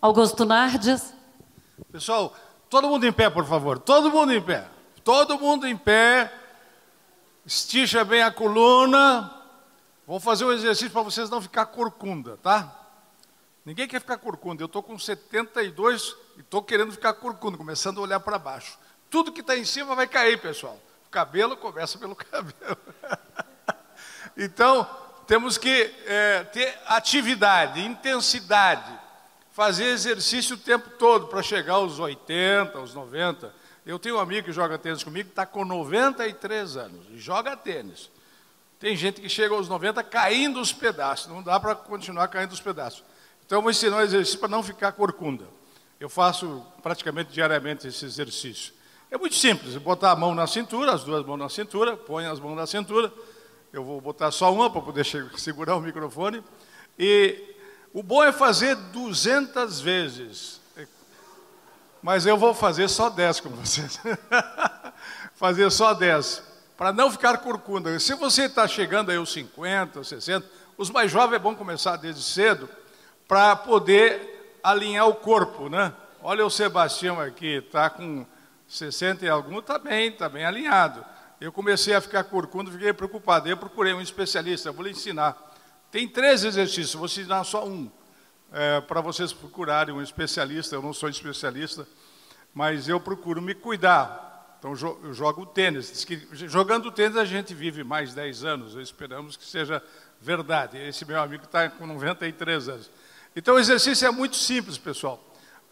Augusto Nardes. Pessoal, todo mundo em pé, por favor. Todo mundo em pé. Todo mundo em pé. Estixa bem a coluna. Vou fazer um exercício para vocês não ficar corcunda, tá? Ninguém quer ficar corcunda. Eu estou com 72 e estou querendo ficar corcunda, começando a olhar para baixo. Tudo que está em cima vai cair, pessoal. O cabelo começa pelo cabelo. Então, temos que ter atividade, intensidade, fazer exercício o tempo todo para chegar aos 80, aos 90. Eu tenho um amigo que joga tênis comigo, que está com 93 anos e joga tênis. Tem gente que chega aos 90 caindo os pedaços, não dá para continuar caindo os pedaços. Então, eu vou ensinar um exercício para não ficar corcunda. Eu faço praticamente diariamente esse exercício. É muito simples, botar a mão na cintura, as duas mãos na cintura, põe as mãos na cintura. Eu vou botar só uma para poder segurar o microfone. E o bom é fazer 200 vezes. Mas eu vou fazer só 10 com vocês. Fazer só 10. Para não ficar corcunda. Se você está chegando aí aos 50, 60, os mais jovens é bom começar desde cedo para poder alinhar o corpo, né? Olha o Sebastião aqui, está com 60 e algum, está bem alinhado. Eu comecei a ficar corcunda, fiquei preocupado. Eu procurei um especialista, eu vou lhe ensinar. Tem 3 exercícios, vou ensinar só um, para vocês procurarem um especialista. Eu não sou especialista, mas eu procuro me cuidar. Então, eu jogo tênis. Diz que jogando tênis a gente vive mais 10 anos, esperamos que seja verdade. Esse meu amigo está com 93 anos. Então, o exercício é muito simples, pessoal.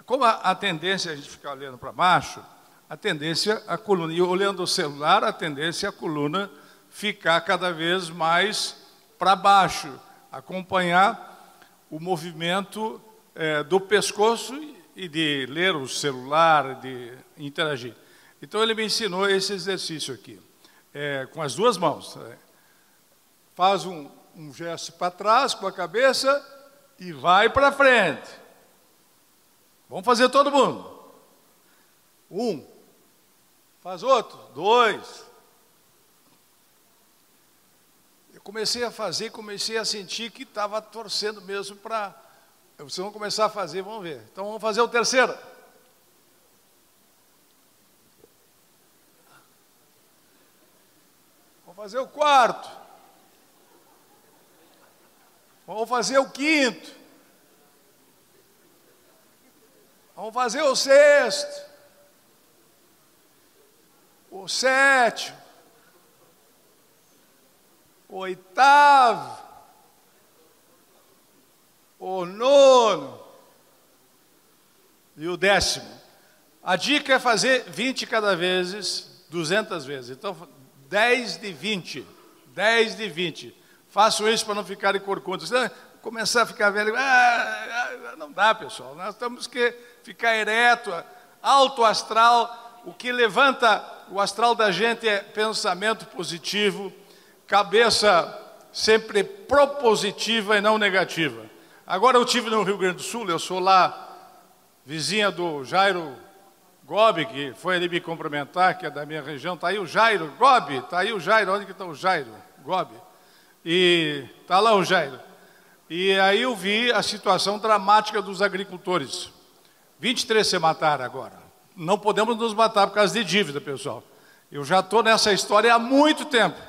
Como a tendência é a gente ficar olhando para baixo, a tendência, a coluna, e olhando o celular, a tendência é a coluna ficar cada vez mais para baixo, acompanhar o movimento do pescoço e de ler o celular, de interagir. Então, ele me ensinou esse exercício aqui, com as duas mãos. Faz um gesto para trás com a cabeça e vai para frente. Vamos fazer todo mundo. 1. Faz outro. 2. Eu comecei a fazer, comecei a sentir que estava torcendo mesmo para... Vocês vão começar a fazer, vamos ver. Então, vamos fazer o terceiro. Vamos fazer o quarto. Vamos fazer o quinto. Vamos fazer o sexto. O sétimo. O oitavo. O nono. E o 10º. A dica é fazer 20 cada vez, 200 vezes. Então, 10 de 20. 10 de 20. Façam isso para não ficarem corcundos. Começar a ficar velho. Não dá, pessoal. Nós temos que ficar ereto, alto astral. O que levanta o astral da gente é pensamento positivo, cabeça sempre propositiva e não negativa. Agora eu estive no Rio Grande do Sul, eu sou lá vizinha do Jairo Gobi, que foi ali me cumprimentar, que é da minha região. Está aí o Jairo Gobi, está aí o Jairo. Onde que está o Jairo Gobi? E está lá o Jairo. E aí eu vi a situação dramática dos agricultores. 23 se mataram agora. Não podemos nos matar por causa de dívida, pessoal. Eu já estou nessa história há muito tempo.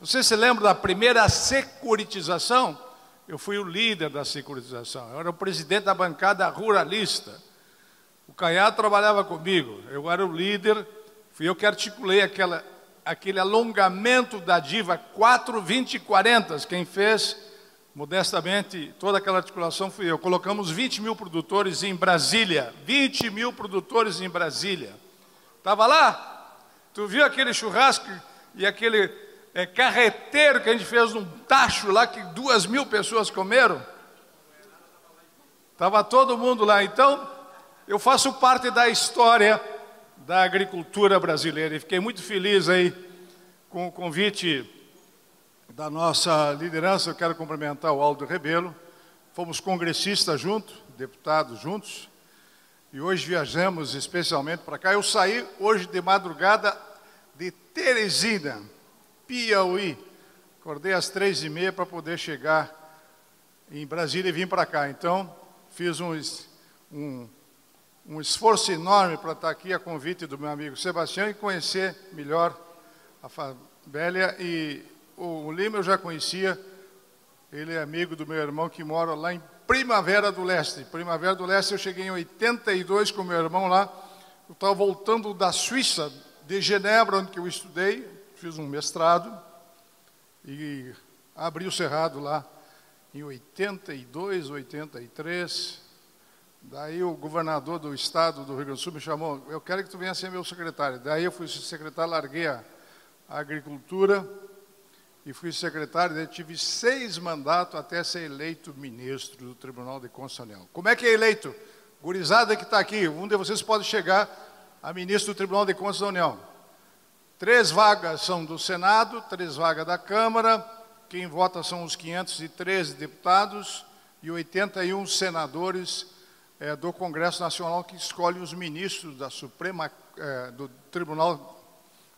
Você se lembra da primeira securitização? Eu fui o líder da securitização. Eu era o presidente da bancada ruralista. O Caiado trabalhava comigo. Eu era o líder. Fui eu que articulei aquele alongamento da dívida 4, 20 e 40. Quem fez, modestamente, toda aquela articulação fui eu. Colocamos 20 mil produtores em Brasília. 20 mil produtores em Brasília. Estava lá? Tu viu aquele churrasco e aquele carreteiro que a gente fez num tacho lá que 2.000 pessoas comeram? Estava todo mundo lá. Então, eu faço parte da história da agricultura brasileira e fiquei muito feliz aí com o convite da nossa liderança. Eu quero cumprimentar o Aldo Rebelo. Fomos congressistas juntos, deputados juntos, e hoje viajamos especialmente para cá. Eu saí hoje de madrugada de Teresina, Piauí. Acordei às 3h30 para poder chegar em Brasília e vim para cá. Então, fiz um esforço enorme para estar aqui a convite do meu amigo Sebastião e conhecer melhor a Fabélia. E o Lima eu já conhecia, ele é amigo do meu irmão que mora lá em Primavera do Leste. Primavera do Leste eu cheguei em 82 com meu irmão lá, eu estava voltando da Suíça, de Genebra, onde eu estudei, fiz um mestrado e abri o Cerrado lá em 82, 83. Daí o governador do estado do Rio Grande do Sul me chamou, eu quero que tu venha ser meu secretário. Daí eu fui secretário, larguei a agricultura e fui secretário, daí tive 6 mandatos até ser eleito ministro do Tribunal de Contas da União. Como é que é eleito? Gurizada que está aqui, um de vocês pode chegar a ministro do Tribunal de Contas da União. 3 vagas são do Senado, 3 vagas da Câmara, quem vota são os 513 deputados e 81 senadores do Congresso Nacional que escolhem os ministros da do Tribunal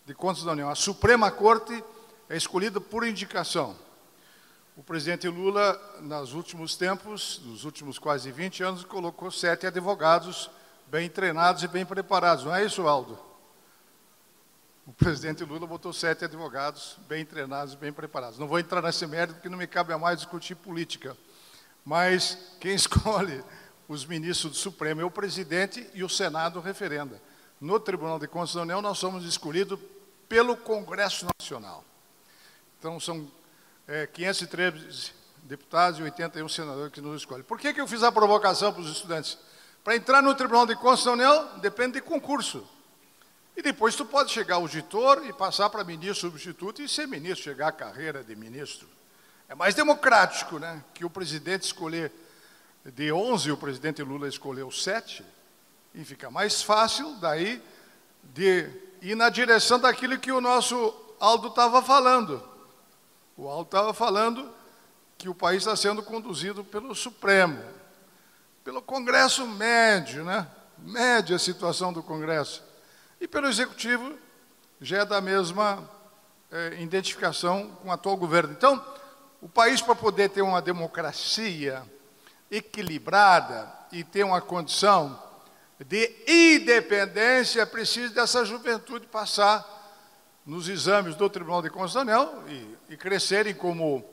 de Contas da União. A Suprema Corte é escolhida por indicação. O presidente Lula, nos últimos tempos, nos últimos quase 20 anos, colocou 7 advogados bem treinados e bem preparados. Não é isso, Aldo? O presidente Lula botou 7 advogados bem treinados e bem preparados. Não vou entrar nesse mérito, porque não me cabe a mais discutir política. Mas quem escolhe os ministros do Supremo é o presidente e o Senado referenda. No Tribunal de Contas da União, nós somos escolhidos pelo Congresso Nacional. Então, são 513 deputados e 81 senadores que nos escolhem. Por que eu fiz a provocação para os estudantes? Para entrar no Tribunal de Contas da União, depende de concurso. E depois tu pode chegar auditor e passar para ministro substituto e ser ministro, chegar à carreira de ministro. É mais democrático, né? Que o presidente escolher de 11, o presidente Lula escolheu 7, e fica mais fácil daí de ir na direção daquilo que o nosso Aldo estava falando. O Aldo estava falando que o país está sendo conduzido pelo Supremo, pelo Congresso médio, né? Média a situação do Congresso. E pelo Executivo já é da mesma identificação com o atual governo. Então, o país, para poder ter uma democracia equilibrada e ter uma condição de independência, precisa dessa juventude passar nos exames do Tribunal de Contas da União e crescerem como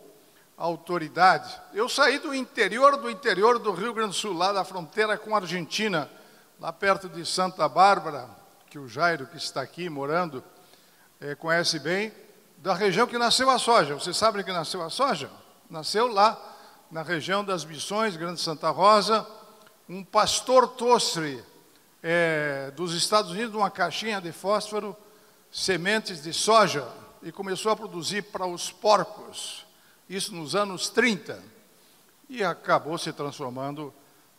autoridade. Eu saí do interior do Rio Grande do Sul, lá da fronteira com a Argentina, lá perto de Santa Bárbara, que o Jairo, que está aqui morando, conhece bem, da região que nasceu a soja. Vocês sabem que nasceu a soja? Nasceu lá, na região das Missões, Grande Santa Rosa, um pastor tostre dos Estados Unidos, uma caixinha de fósforo, sementes de soja, e começou a produzir para os porcos, isso nos anos 30, e acabou se transformando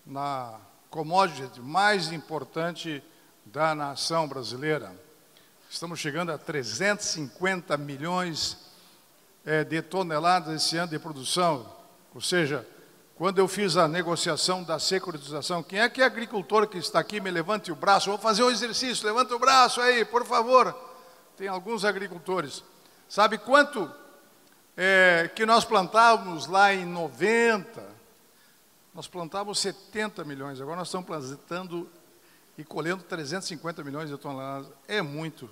na commodity mais importante da nação brasileira. Estamos chegando a 350 milhões de toneladas esse ano de produção. Ou seja, quando eu fiz a negociação da securitização, quem é agricultor que está aqui? Me levante o braço. Vou fazer um exercício, levanta o braço aí, por favor. Tem alguns agricultores. Sabe quanto que nós plantávamos lá em 90? Nós plantávamos 70 milhões. Agora nós estamos plantando e colhendo 350 milhões de toneladas. É muita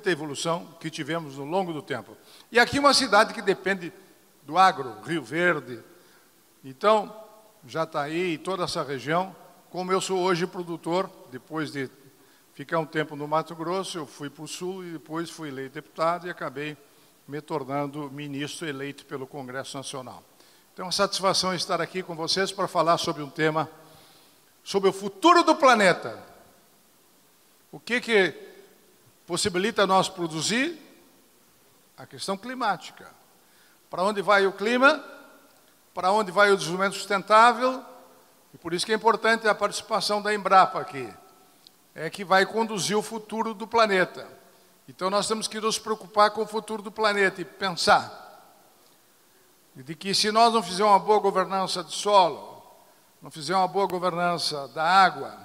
evolução que tivemos no longo do tempo. E aqui uma cidade que depende do agro, Rio Verde. Então, já está aí toda essa região. Como eu sou hoje produtor, depois de ficar um tempo no Mato Grosso, eu fui para o Sul e depois fui eleito deputado e acabei me tornando ministro eleito pelo Congresso Nacional. Então, é uma satisfação estar aqui com vocês para falar sobre um tema, sobre o futuro do planeta. O que possibilita nós produzir? A questão climática. Para onde vai o clima? Para onde vai o desenvolvimento sustentável? E por isso que é importante a participação da Embrapa aqui. É que vai conduzir o futuro do planeta. Então nós temos que nos preocupar com o futuro do planeta e pensar de que se nós não fizermos uma boa governança do solo, não fizermos uma boa governança da água,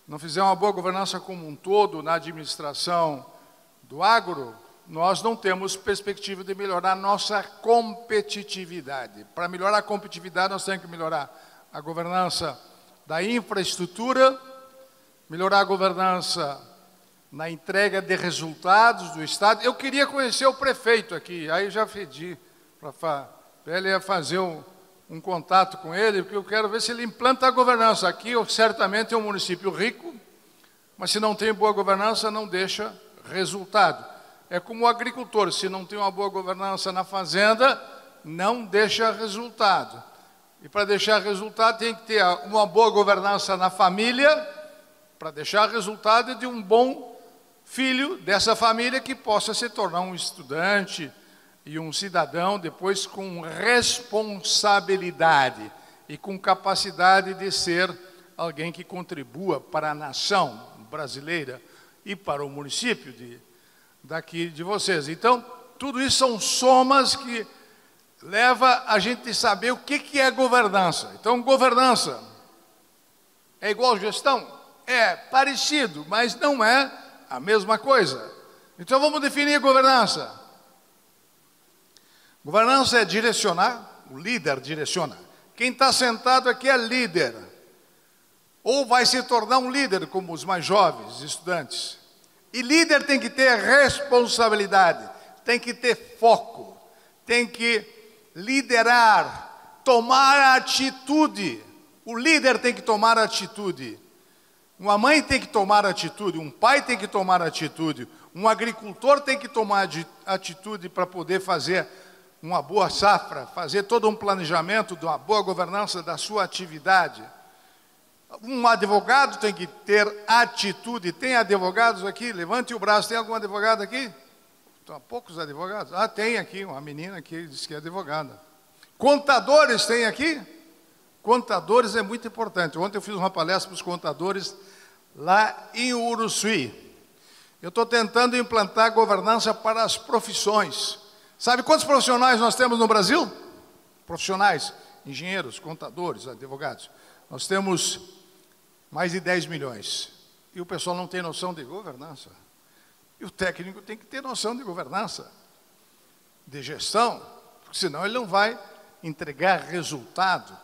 não fizermos uma boa governança como um todo na administração do agro, nós não temos perspectiva de melhorar a nossa competitividade. Para melhorar a competitividade, nós temos que melhorar a governança da infraestrutura, melhorar a governança na entrega de resultados do Estado. Eu queria conhecer o prefeito aqui, aí já pedi para ele fazer um contato com ele, porque eu quero ver se ele implanta a governança. Aqui, certamente, é um município rico, mas se não tem boa governança, não deixa resultado. É como o agricultor, se não tem uma boa governança na fazenda, não deixa resultado. E para deixar resultado, tem que ter uma boa governança na família, para deixar resultado de um bom filho dessa família que possa se tornar um estudante e um cidadão depois com responsabilidade e com capacidade de ser alguém que contribua para a nação brasileira e para o município daqui de vocês. Então, tudo isso são somas que leva a gente a saber o que é governança. Então, governança é igual gestão? É parecido, mas não é a mesma coisa. Então, vamos definir governança. Governança é direcionar, o líder direciona. Quem está sentado aqui é líder. Ou vai se tornar um líder, como os mais jovens, estudantes. E líder tem que ter responsabilidade, tem que ter foco, tem que liderar, tomar atitude. O líder tem que tomar atitude. Uma mãe tem que tomar atitude, um pai tem que tomar atitude, um agricultor tem que tomar atitude para poder fazer uma boa safra, fazer todo um planejamento de uma boa governança da sua atividade. Um advogado tem que ter atitude. Tem advogados aqui? Levante o braço. Tem algum advogado aqui? Há poucos advogados. Ah, tem aqui uma menina que diz que é advogada. Contadores tem aqui? Contadores é muito importante. Ontem eu fiz uma palestra para os contadores lá em Uruçuí. Eu estou tentando implantar governança para as profissões. Sabe quantos profissionais nós temos no Brasil? Profissionais, engenheiros, contadores, advogados. Nós temos mais de 10 milhões. E o pessoal não tem noção de governança. E o técnico tem que ter noção de governança, de gestão, porque senão ele não vai entregar resultado.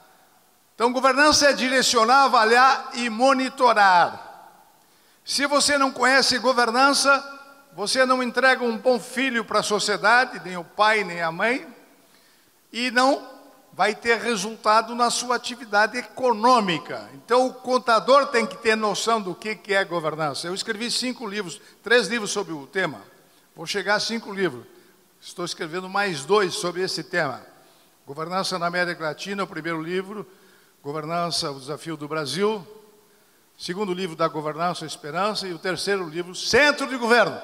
Então, governança é direcionar, avaliar e monitorar. Se você não conhece governança, você não entrega um bom filho para a sociedade, nem o pai, nem a mãe, e não vai ter resultado na sua atividade econômica. Então, o contador tem que ter noção do que é governança. Eu escrevi 5 livros, 3 livros sobre o tema. Vou chegar a 5 livros. Estou escrevendo mais 2 sobre esse tema. Governança na América Latina, o primeiro livro. Governança, o desafio do Brasil. Segundo livro da governança, a esperança. E o terceiro livro, Centro de Governo.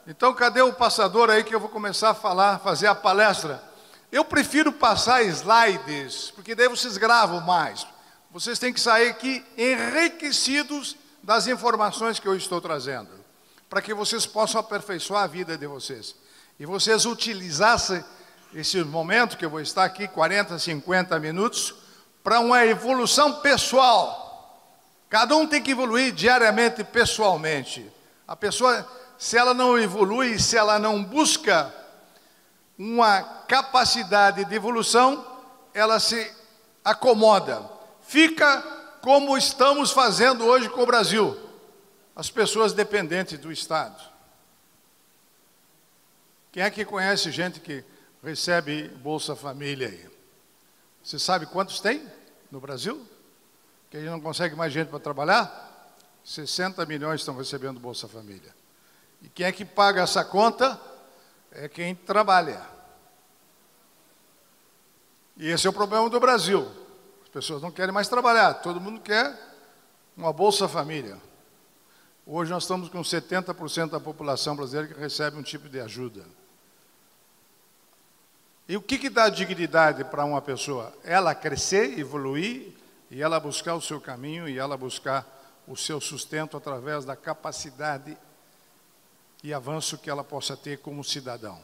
Então, cadê o passador aí que eu vou começar a falar, fazer a palestra? Eu prefiro passar slides, porque daí vocês gravam mais. Vocês têm que sair aqui enriquecidos das informações que eu estou trazendo, para que vocês possam aperfeiçoar a vida de vocês. E vocês utilizassem esse momento que eu vou estar aqui, 40, 50 minutos, para uma evolução pessoal. Cada um tem que evoluir diariamente, pessoalmente. A pessoa, se ela não evolui, se ela não busca uma capacidade de evolução, ela se acomoda. Fica como estamos fazendo hoje com o Brasil. As pessoas dependentes do Estado. Quem é que conhece gente que recebe Bolsa Família aí? Você sabe quantos tem no Brasil? Que a gente não consegue mais gente para trabalhar? 60 milhões estão recebendo Bolsa Família. E quem é que paga essa conta? É quem trabalha. E esse é o problema do Brasil. As pessoas não querem mais trabalhar, todo mundo quer uma Bolsa Família. Hoje nós estamos com 70% da população brasileira que recebe um tipo de ajuda. E o que dá dignidade para uma pessoa? Ela crescer, evoluir, e ela buscar o seu caminho, e ela buscar o seu sustento através da capacidade e avanço que ela possa ter como cidadão.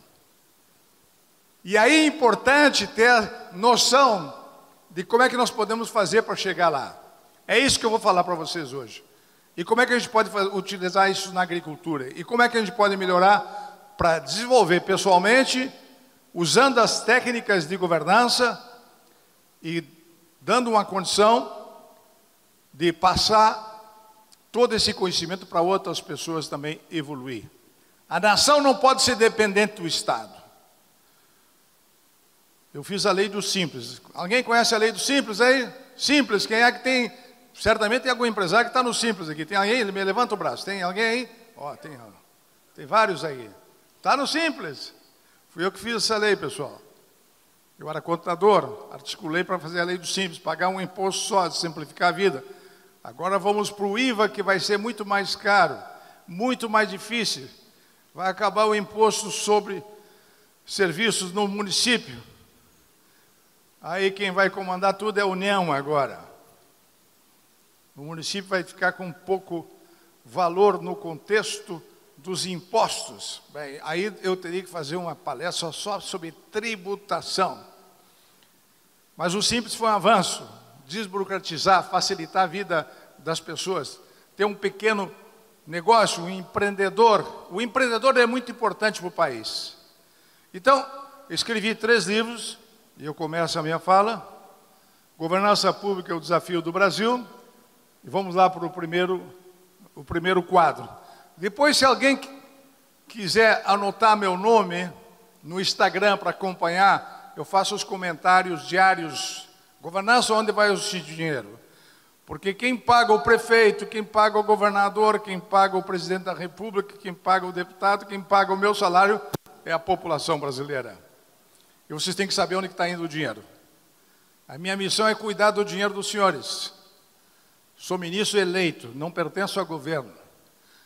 E aí é importante ter noção de como é que nós podemos fazer para chegar lá. É isso que eu vou falar para vocês hoje. E como é que a gente pode utilizar isso na agricultura? E como é que a gente pode melhorar para desenvolver pessoalmente, usando as técnicas de governança e dando uma condição de passar todo esse conhecimento para outras pessoas também evoluir. A nação não pode ser dependente do Estado. Eu fiz a lei do simples. Alguém conhece a lei do simples aí? Simples, quem é que tem? Certamente tem algum empresário que está no simples aqui. Tem alguém? Ele me levanta o braço. Tem alguém aí? Ó, tem vários aí. Está no simples. Fui eu que fiz essa lei, pessoal. Eu era contador, articulei para fazer a lei do simples, pagar um imposto só, simplificar a vida. Agora vamos para o IVA, que vai ser muito mais caro, muito mais difícil. Vai acabar o imposto sobre serviços no município. Aí quem vai comandar tudo é a União agora. O município vai ficar com pouco valor no contexto dos impostos. Bem, aí eu teria que fazer uma palestra só sobre tributação. Mas o simples foi um avanço, desburocratizar, facilitar a vida das pessoas, ter um pequeno negócio, um empreendedor. O empreendedor é muito importante para o país. Então, escrevi 3 livros, e eu começo a minha fala. Governança Pública, o Desafio do Brasil. E vamos lá para o primeiro quadro. Depois, se alguém quiser anotar meu nome no Instagram para acompanhar, eu faço os comentários diários. Governança, onde vai o dinheiro? Porque quem paga o prefeito, quem paga o governador, quem paga o presidente da República, quem paga o deputado, quem paga o meu salário, é a população brasileira. E vocês têm que saber onde está indo o dinheiro. A minha missão é cuidar do dinheiro dos senhores. Sou ministro eleito, não pertenço ao governo.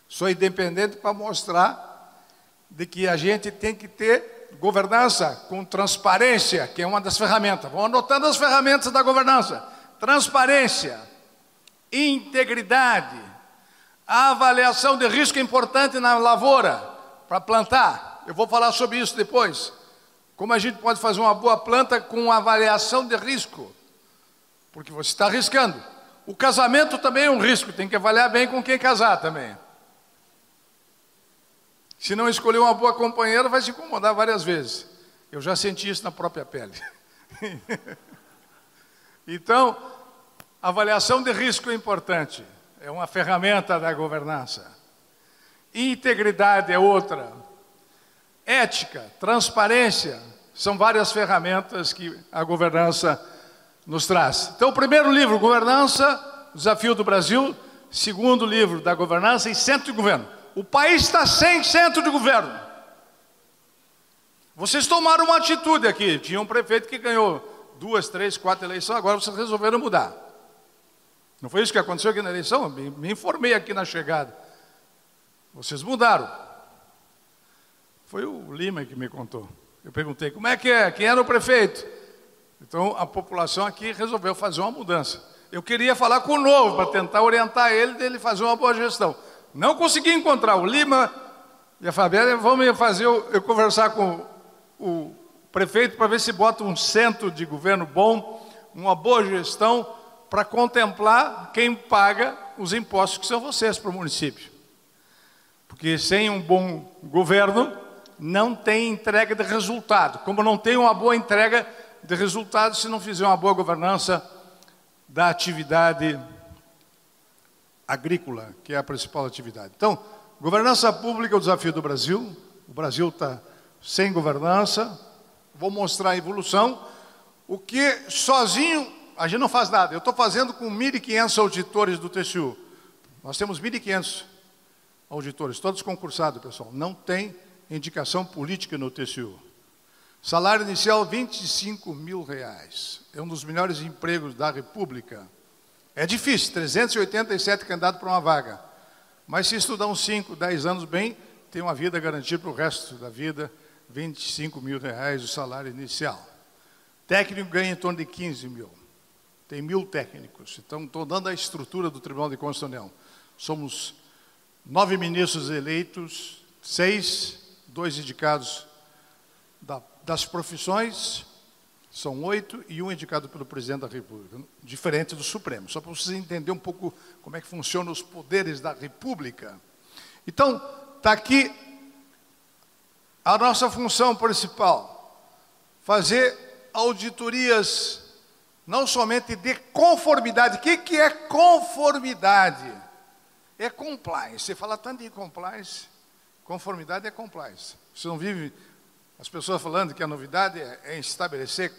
Sou independente para mostrar de que a gente tem que ter governança com transparência, que é uma das ferramentas. Vão anotando as ferramentas da governança. Transparência, integridade, a avaliação de risco é importante na lavoura, para plantar. Eu vou falar sobre isso depois. Como a gente pode fazer uma boa planta com avaliação de risco? Porque você está arriscando. O casamento também é um risco, tem que avaliar bem com quem casar também. Se não escolher uma boa companheira, vai se incomodar várias vezes. Eu já senti isso na própria pele. Então, avaliação de risco é importante. É uma ferramenta da governança. Integridade é outra. Ética, transparência, são várias ferramentas que a governança nos traz. Então, o primeiro livro, Governança, Desafio do Brasil. Segundo livro, da governança e centro de governo. O país está sem centro de governo. Vocês tomaram uma atitude aqui. Tinha um prefeito que ganhou 2, 3, 4 eleições, agora vocês resolveram mudar. Não foi isso que aconteceu aqui na eleição? Me informei aqui na chegada. Vocês mudaram. Foi o Lima que me contou. Eu perguntei, como é que é? Quem era o prefeito? Então, a população aqui resolveu fazer uma mudança. Eu queria falar com o novo, para tentar orientar ele, dele fazer uma boa gestão. Não consegui encontrar. O Lima e a Fabiana vão me fazer eu conversar com o prefeito para ver se bota um centro de governo bom, uma boa gestão, para contemplar quem paga os impostos que são vocês para o município. Porque sem um bom governo, não tem entrega de resultado. Como não tem uma boa entrega de resultado se não fizer uma boa governança da atividade agrícola, que é a principal atividade. Então, governança pública é o desafio do Brasil. O Brasil está sem governança. Vou mostrar a evolução. O que sozinho a gente não faz nada. Eu estou fazendo com 1.500 auditores do TCU. Nós temos 1.500 auditores, todos concursados, pessoal. Não tem indicação política no TCU. Salário inicial, R$25 mil. É um dos melhores empregos da República. É difícil, 387 candidatos para uma vaga. Mas se estudar uns 5, 10 anos bem, tem uma vida garantida para o resto da vida, R$25 mil o salário inicial. Técnico ganha em torno de 15 mil. Tem 1.000 técnicos. Então, estou dando a estrutura do Tribunal de Contas da União. Somos 9 ministros eleitos, 6, 2 indicados das profissões, são 8 e 1 indicado pelo presidente da República, diferente do Supremo, só para vocês entenderem um pouco como é que funcionam os poderes da República. Então, está aqui a nossa função principal, fazer auditorias não somente de conformidade. O que é conformidade? É compliance. Você fala tanto de compliance, conformidade é compliance. Você não vive as pessoas falando que a novidade é estabelecer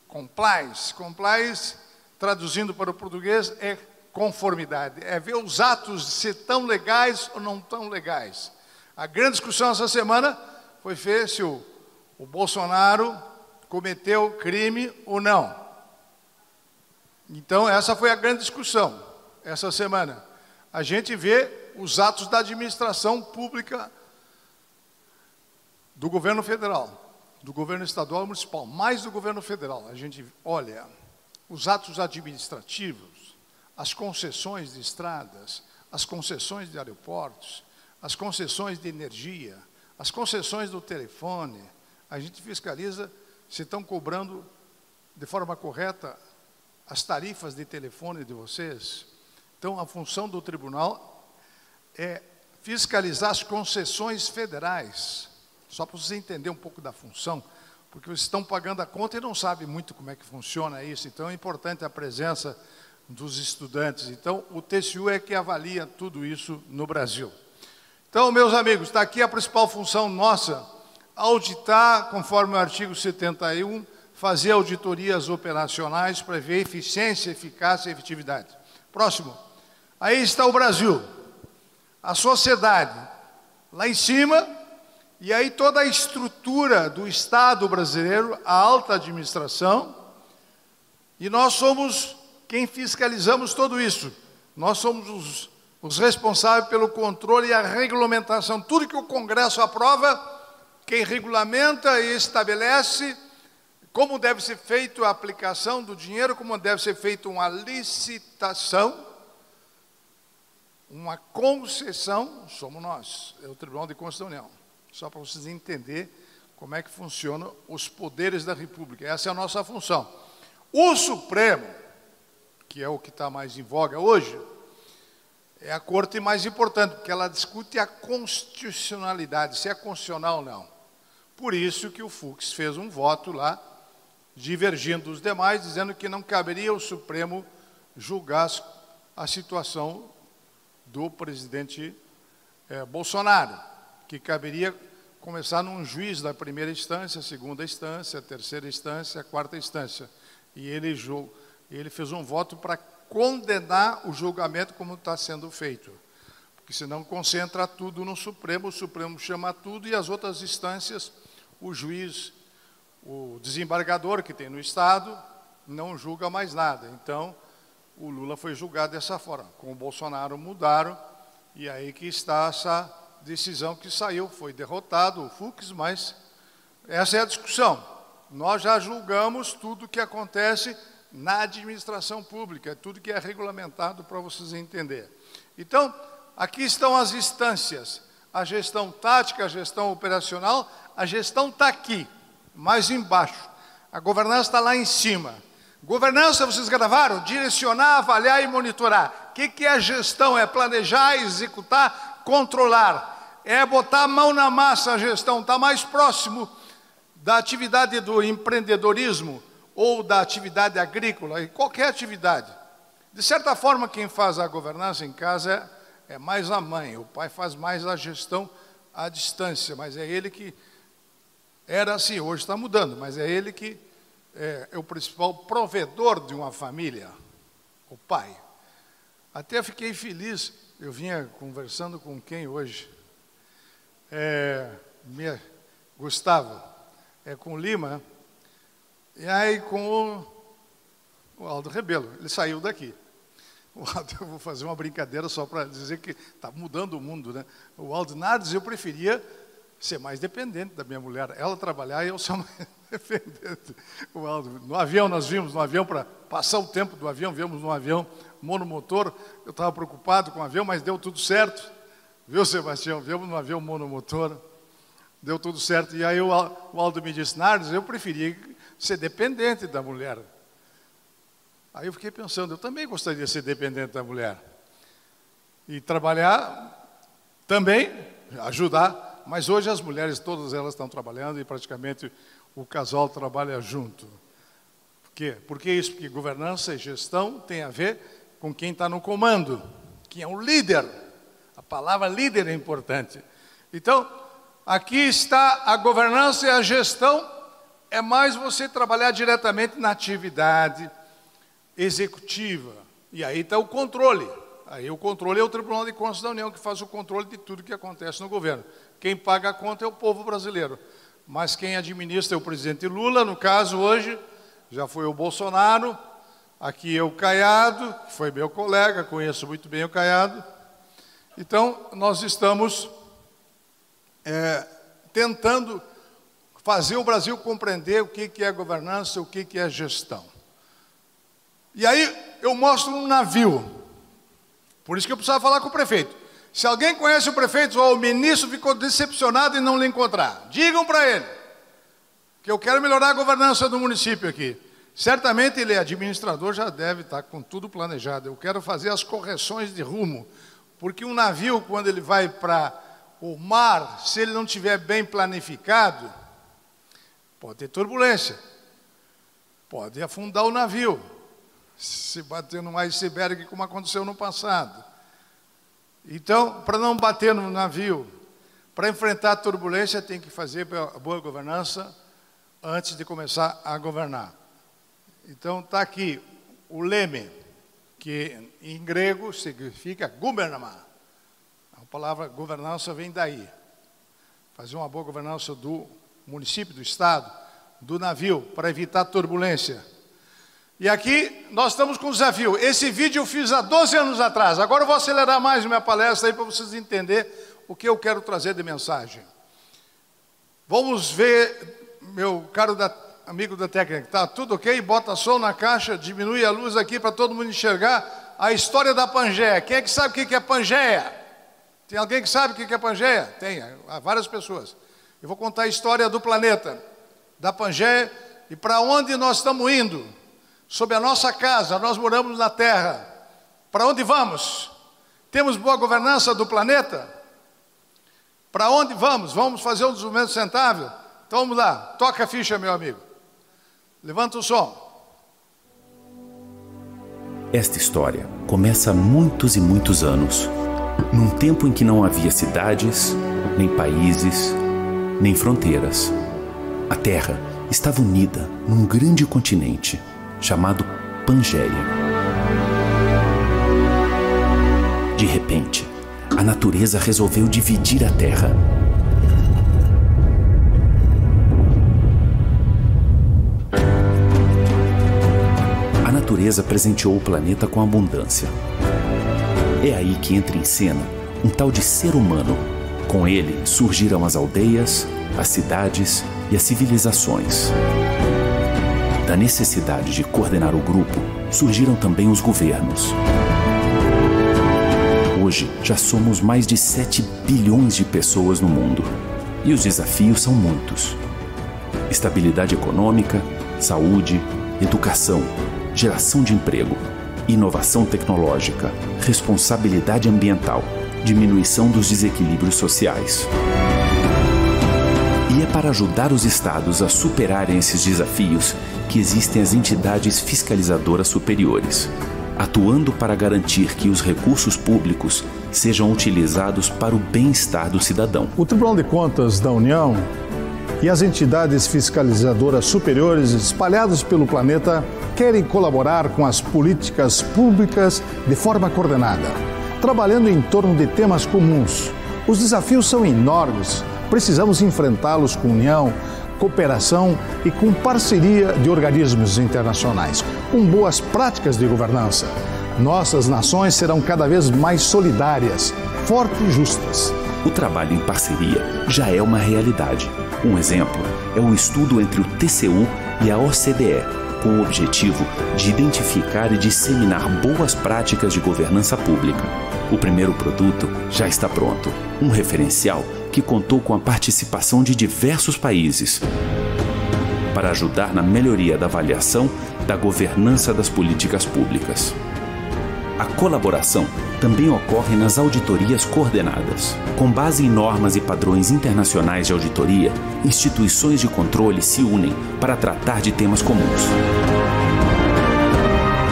compliance. Compliance, traduzindo para o português, é conformidade. É ver os atos ser tão legais ou não tão legais. A grande discussão essa semana foi ver se o Bolsonaro cometeu crime ou não. Então, essa foi a grande discussão essa semana. A gente vê os atos da administração pública do governo federal, do governo estadual e municipal, mais do governo federal. A gente olha os atos administrativos, as concessões de estradas, as concessões de aeroportos, as concessões de energia, as concessões do telefone. A gente fiscaliza se estão cobrando de forma correta as tarifas de telefone de vocês. Então, a função do tribunal é fiscalizar as concessões federais. Só para você entender um pouco da função, porque vocês estão pagando a conta e não sabem muito como é que funciona isso. Então, é importante a presença dos estudantes. Então, o TCU é que avalia tudo isso no Brasil. Então, meus amigos, está aqui a principal função nossa, auditar, conforme o artigo 71, fazer auditorias operacionais para ver eficiência, eficácia e efetividade. Próximo. Aí está o Brasil, a sociedade, lá em cima, e aí toda a estrutura do Estado brasileiro, a alta administração, e nós somos quem fiscalizamos tudo isso. Nós somos os responsáveis pelo controle e a regulamentação. Tudo que o Congresso aprova, quem regulamenta e estabelece como deve ser feita a aplicação do dinheiro, como deve ser feita uma licitação, uma concessão, somos nós, é o Tribunal de Contas da União. Só para vocês entenderem como é que funcionam os poderes da República. Essa é a nossa função. O Supremo, que é o que está mais em voga hoje, é a corte mais importante, porque ela discute a constitucionalidade, se é constitucional ou não. Por isso que o Fux fez um voto lá, divergindo dos demais, dizendo que não caberia ao Supremo julgar a situação do presidente Bolsonaro, que caberia começar num juiz da primeira instância, segunda instância, terceira instância, quarta instância. E ele fez um voto para condenar o julgamento como está sendo feito. Porque senão concentra tudo no Supremo, o Supremo chama tudo e as outras instâncias, o juiz, o desembargador que tem no Estado, não julga mais nada. Então, o Lula foi julgado dessa forma. Com o Bolsonaro mudaram, e aí que está essa decisão que saiu. Foi derrotado o Fux, mas essa é a discussão. Nós já julgamos tudo que acontece na administração pública, tudo que é regulamentado para vocês entenderem. Então, aqui estão as instâncias. A gestão tática, a gestão operacional, a gestão está aqui, mais embaixo. A governança está lá em cima. Governança, vocês gravaram? Direcionar, avaliar e monitorar. O que é a gestão? É planejar, executar, controlar. É botar a mão na massa a gestão. Está mais próximo da atividade do empreendedorismo ou da atividade agrícola, e qualquer atividade. De certa forma, quem faz a governança em casa é mais a mãe. O pai faz mais a gestão à distância, mas é ele que... Era assim, hoje está mudando, mas é ele que é o principal provedor de uma família, o pai. Até fiquei feliz, eu vinha conversando com quem hoje? Gustavo, com o Lima, e aí com o Aldo Rebelo, ele saiu daqui. O Aldo, eu vou fazer uma brincadeira só para dizer que está mudando o mundo, né? O Aldo Nardes, eu preferia ser mais dependente da minha mulher, ela trabalhar e eu ser mais dependente. O Aldo, no avião, nós vimos no avião, para passar o tempo do avião, vimos no avião monomotor, eu estava preocupado com o avião, mas deu tudo certo, viu, Sebastião? Vimos no avião monomotor, deu tudo certo. E aí o Aldo me disse, Nardes, eu preferia ser dependente da mulher. Aí eu fiquei pensando, eu também gostaria de ser dependente da mulher. E trabalhar também, ajudar. Mas hoje as mulheres, todas elas estão trabalhando e praticamente o casal trabalha junto. quê? Por que isso? Porque governança e gestão tem a ver com quem está no comando, quem é o líder. A palavra líder é importante. Então, aqui está a governança e a gestão, é mais você trabalhar diretamente na atividade executiva. E aí está o controle. Aí o controle é o Tribunal de Contas da União, que faz o controle de tudo que acontece no governo. Quem paga a conta é o povo brasileiro. Mas quem administra é o presidente Lula, no caso hoje, já foi o Bolsonaro, aqui é o Caiado, que foi meu colega, conheço muito bem o Caiado. Então, nós estamos tentando fazer o Brasil compreender o que é governança, o que é gestão. E aí eu mostro um navio, por isso que eu precisava falar com o prefeito. Se alguém conhece o prefeito ou o ministro ficou decepcionado em não lhe encontrar, digam para ele que eu quero melhorar a governança do município aqui. Certamente ele é administrador, já deve estar com tudo planejado. Eu quero fazer as correções de rumo, porque um navio, quando ele vai para o mar, se ele não estiver bem planificado, pode ter turbulência, pode afundar o navio, se bater num iceberg, como aconteceu no passado. Então, para não bater no navio, para enfrentar a turbulência, tem que fazer a boa governança antes de começar a governar. Então, está aqui o leme, que em grego significa gouvernement. A palavra governança vem daí. Fazer uma boa governança do município, do estado, do navio, para evitar turbulência. E aqui nós estamos com um desafio. Esse vídeo eu fiz há 12 anos atrás. Agora eu vou acelerar mais minha palestra aí para vocês entenderem o que eu quero trazer de mensagem. Vamos ver, meu caro amigo da técnica, está tudo ok? Bota som na caixa, diminui a luz aqui para todo mundo enxergar a história da Pangeia. Quem é que sabe o que é Pangeia? Tem alguém que sabe o que é Pangeia? Tem, há várias pessoas. Eu vou contar a história do planeta, da Pangeia e para onde nós estamos indo. Sobre a nossa casa, nós moramos na Terra. Para onde vamos? Temos boa governança do planeta? Para onde vamos? Vamos fazer um desenvolvimento sustentável? Então vamos lá, toca a ficha, meu amigo. Levanta o som. Esta história começa há muitos e muitos anos, num tempo em que não havia cidades, nem países, nem fronteiras. A Terra estava unida num grande continente chamado Pangeia. De repente, a natureza resolveu dividir a Terra. A natureza presenteou o planeta com abundância. É aí que entra em cena um tal de ser humano. Com ele surgiram as aldeias, as cidades e as civilizações. Da necessidade de coordenar o grupo, surgiram também os governos. Hoje, já somos mais de 7 bilhões de pessoas no mundo. E os desafios são muitos. Estabilidade econômica, saúde, educação, geração de emprego, inovação tecnológica, responsabilidade ambiental, diminuição dos desequilíbrios sociais. E é para ajudar os estados a superarem esses desafios que existem as entidades fiscalizadoras superiores, atuando para garantir que os recursos públicos sejam utilizados para o bem-estar do cidadão. O Tribunal de Contas da União e as entidades fiscalizadoras superiores espalhadas pelo planeta querem colaborar com as políticas públicas de forma coordenada, trabalhando em torno de temas comuns. Os desafios são enormes. Precisamos enfrentá-los com união, cooperação e com parceria de organismos internacionais, com boas práticas de governança. Nossas nações serão cada vez mais solidárias, fortes e justas. O trabalho em parceria já é uma realidade. Um exemplo é o estudo entre o TCU e a OCDE, com o objetivo de identificar e disseminar boas práticas de governança pública. O primeiro produto já está pronto, um referencial que contou com a participação de diversos países para ajudar na melhoria da avaliação da governança das políticas públicas. A colaboração também ocorre nas auditorias coordenadas. Com base em normas e padrões internacionais de auditoria, instituições de controle se unem para tratar de temas comuns.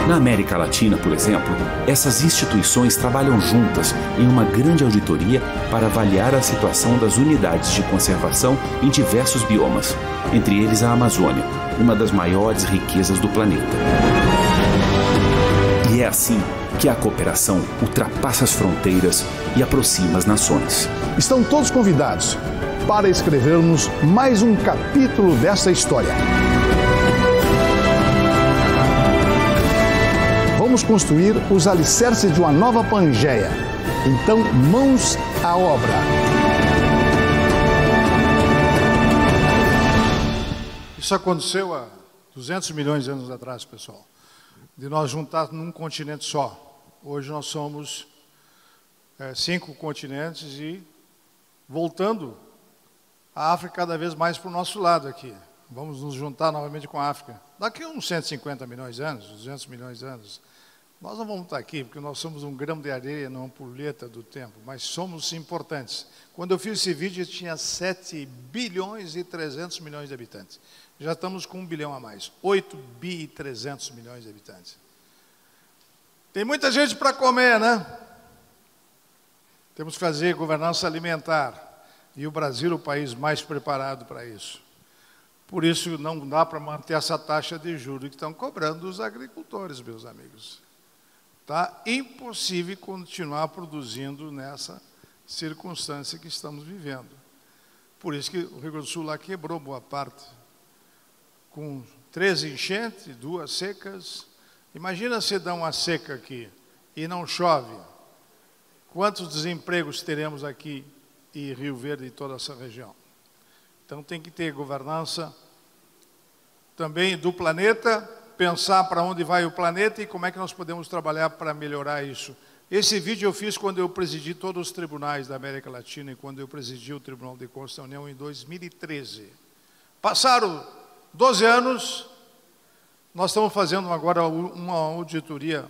Na América Latina, por exemplo, essas instituições trabalham juntas em uma grande auditoria para avaliar a situação das unidades de conservação em diversos biomas, entre eles a Amazônia, uma das maiores riquezas do planeta. E é assim que a cooperação ultrapassa as fronteiras e aproxima as nações. Estão todos convidados para escrevermos mais um capítulo dessa história. Vamos construir os alicerces de uma nova Pangeia. Então, mãos à obra. Isso aconteceu há 200 milhões de anos atrás, pessoal. De nós juntar num continente só. Hoje nós somos 5 continentes e voltando a África cada vez mais para o nosso lado aqui. Vamos nos juntar novamente com a África. Daqui a uns 150 milhões de anos, 200 milhões de anos, nós não vamos estar aqui, porque nós somos um grão de areia numa ampulheta do tempo, mas somos importantes. Quando eu fiz esse vídeo, tinha 7 bilhões e 300 milhões de habitantes. Já estamos com 1 bilhão a mais, 8 bi e 300 milhões de habitantes. Tem muita gente para comer, né? Temos que fazer governança alimentar. E o Brasil é o país mais preparado para isso. Por isso não dá para manter essa taxa de juros que estão cobrando os agricultores, meus amigos. Está impossível continuar produzindo nessa circunstância que estamos vivendo. Por isso que o Rio Grande do Sul lá quebrou boa parte. Com 13 enchentes, 2 secas. Imagina se dá uma seca aqui e não chove. Quantos desempregos teremos aqui em Rio Verde e toda essa região? Então tem que ter governança também do planeta, pensar para onde vai o planeta e como é que nós podemos trabalhar para melhorar isso. Esse vídeo eu fiz quando eu presidi todos os tribunais da América Latina e quando eu presidi o Tribunal de Contas da União em 2013. Passaram 12 anos, nós estamos fazendo agora uma auditoria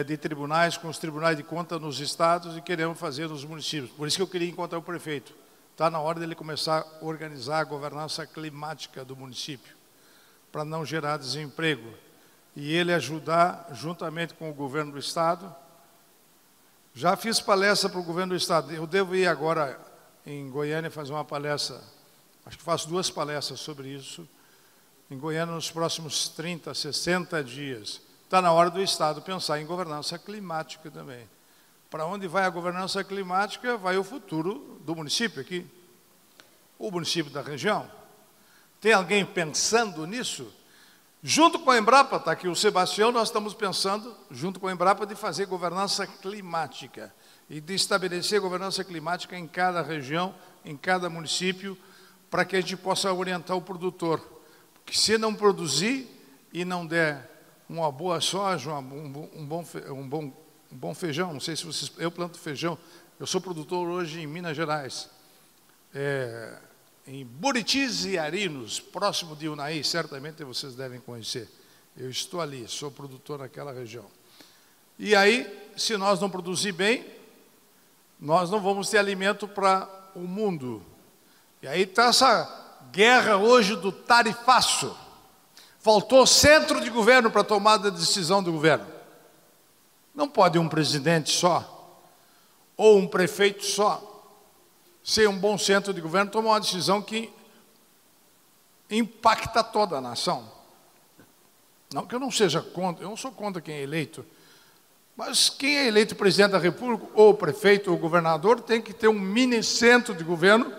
de tribunais com os tribunais de contas nos estados e queremos fazer nos municípios. Por isso que eu queria encontrar o prefeito. Está na hora dele começar a organizar a governança climática do município, para não gerar desemprego. E ele ajudar, juntamente com o governo do estado. Já fiz palestra para o governo do estado. Eu devo ir agora em Goiânia fazer uma palestra, acho que faço 2 palestras sobre isso, em Goiânia nos próximos 30, 60 dias. Está na hora do estado pensar em governança climática também. Para onde vai a governança climática, vai o futuro do município aqui, o município da região. Tem alguém pensando nisso? Junto com a Embrapa, está aqui o Sebastião, nós estamos pensando, junto com a Embrapa, de fazer governança climática e de estabelecer governança climática em cada região, em cada município, para que a gente possa orientar o produtor. Porque se não produzir e não der uma boa soja, um bom feijão, não sei se vocês... Eu planto feijão, eu sou produtor hoje em Minas Gerais, em Buritis e Arinos, próximo de Unai, certamente vocês devem conhecer. Eu estou ali, sou produtor naquela região. E aí, se nós não produzir bem, nós não vamos ter alimento para o mundo. E aí está essa guerra hoje do tarifaço. Faltou centro de governo para tomar a decisão do governo. Não pode um presidente só, ou um prefeito só, ser um bom centro de governo, tomar uma decisão que impacta toda a nação. Não que eu não seja contra, eu não sou contra quem é eleito, mas quem é eleito presidente da República, ou prefeito, ou governador, tem que ter um mini centro de governo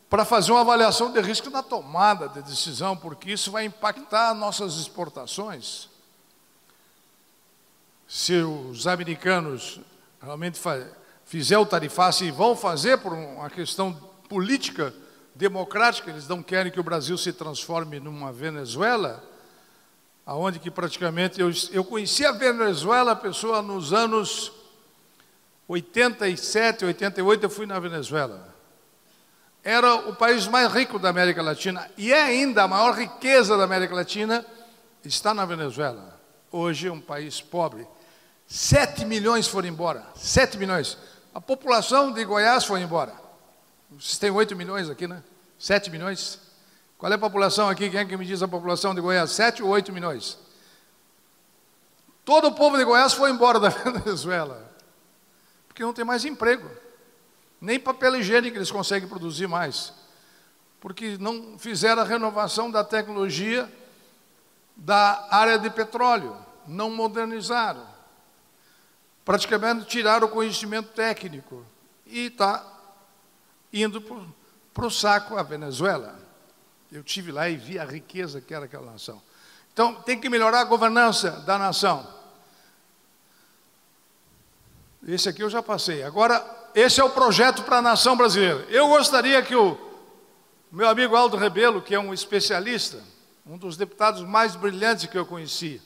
para fazer uma avaliação de risco na tomada de decisão, porque isso vai impactar nossas exportações. Se os americanos realmente fizer o tarifaço e vão fazer por uma questão política, democrática, eles não querem que o Brasil se transforme numa Venezuela, aonde que praticamente eu conheci a Venezuela, a pessoa nos anos 87, 88, eu fui na Venezuela. Era o país mais rico da América Latina e é ainda a maior riqueza da América Latina está na Venezuela. Hoje é um país pobre. 7 milhões foram embora, 7 milhões. A população de Goiás foi embora. Vocês têm 8 milhões aqui, né? 7 milhões. Qual é a população aqui? Quem é que me diz a população de Goiás? 7 ou 8 milhões? Todo o povo de Goiás foi embora da Venezuela, porque não tem mais emprego. Nem papel higiênico eles conseguem produzir mais, porque não fizeram a renovação da tecnologia da área de petróleo, não modernizaram. Praticamente tiraram o conhecimento técnico e está indo para o saco a Venezuela. Eu estive lá e vi a riqueza que era aquela nação. Então, tem que melhorar a governança da nação. Esse aqui eu já passei. Agora, esse é o projeto para a nação brasileira. Eu gostaria que o meu amigo Aldo Rebelo, que é um especialista, um dos deputados mais brilhantes que eu conheci,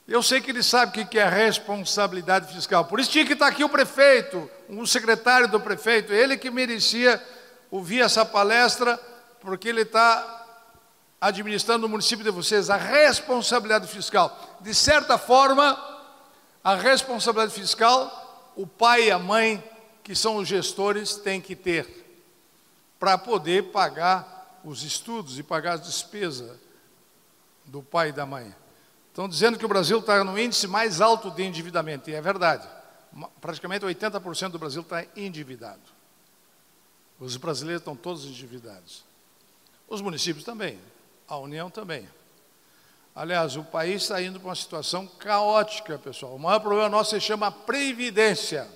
eu sei que ele sabe o que é responsabilidade fiscal. Por isso tinha que estar aqui o prefeito, um secretário do prefeito, ele que merecia ouvir essa palestra, porque ele está administrando o município de vocês, a responsabilidade fiscal. De certa forma, a responsabilidade fiscal, o pai e a mãe, que são os gestores, têm que ter, para poder pagar os estudos e pagar as despesas do pai e da mãe. Estão dizendo que o Brasil está no índice mais alto de endividamento, e é verdade. Praticamente 80% do Brasil está endividado. Os brasileiros estão todos endividados. Os municípios também, a União também. Aliás, o país está indo para uma situação caótica, pessoal. O maior problema nosso se chama Previdência.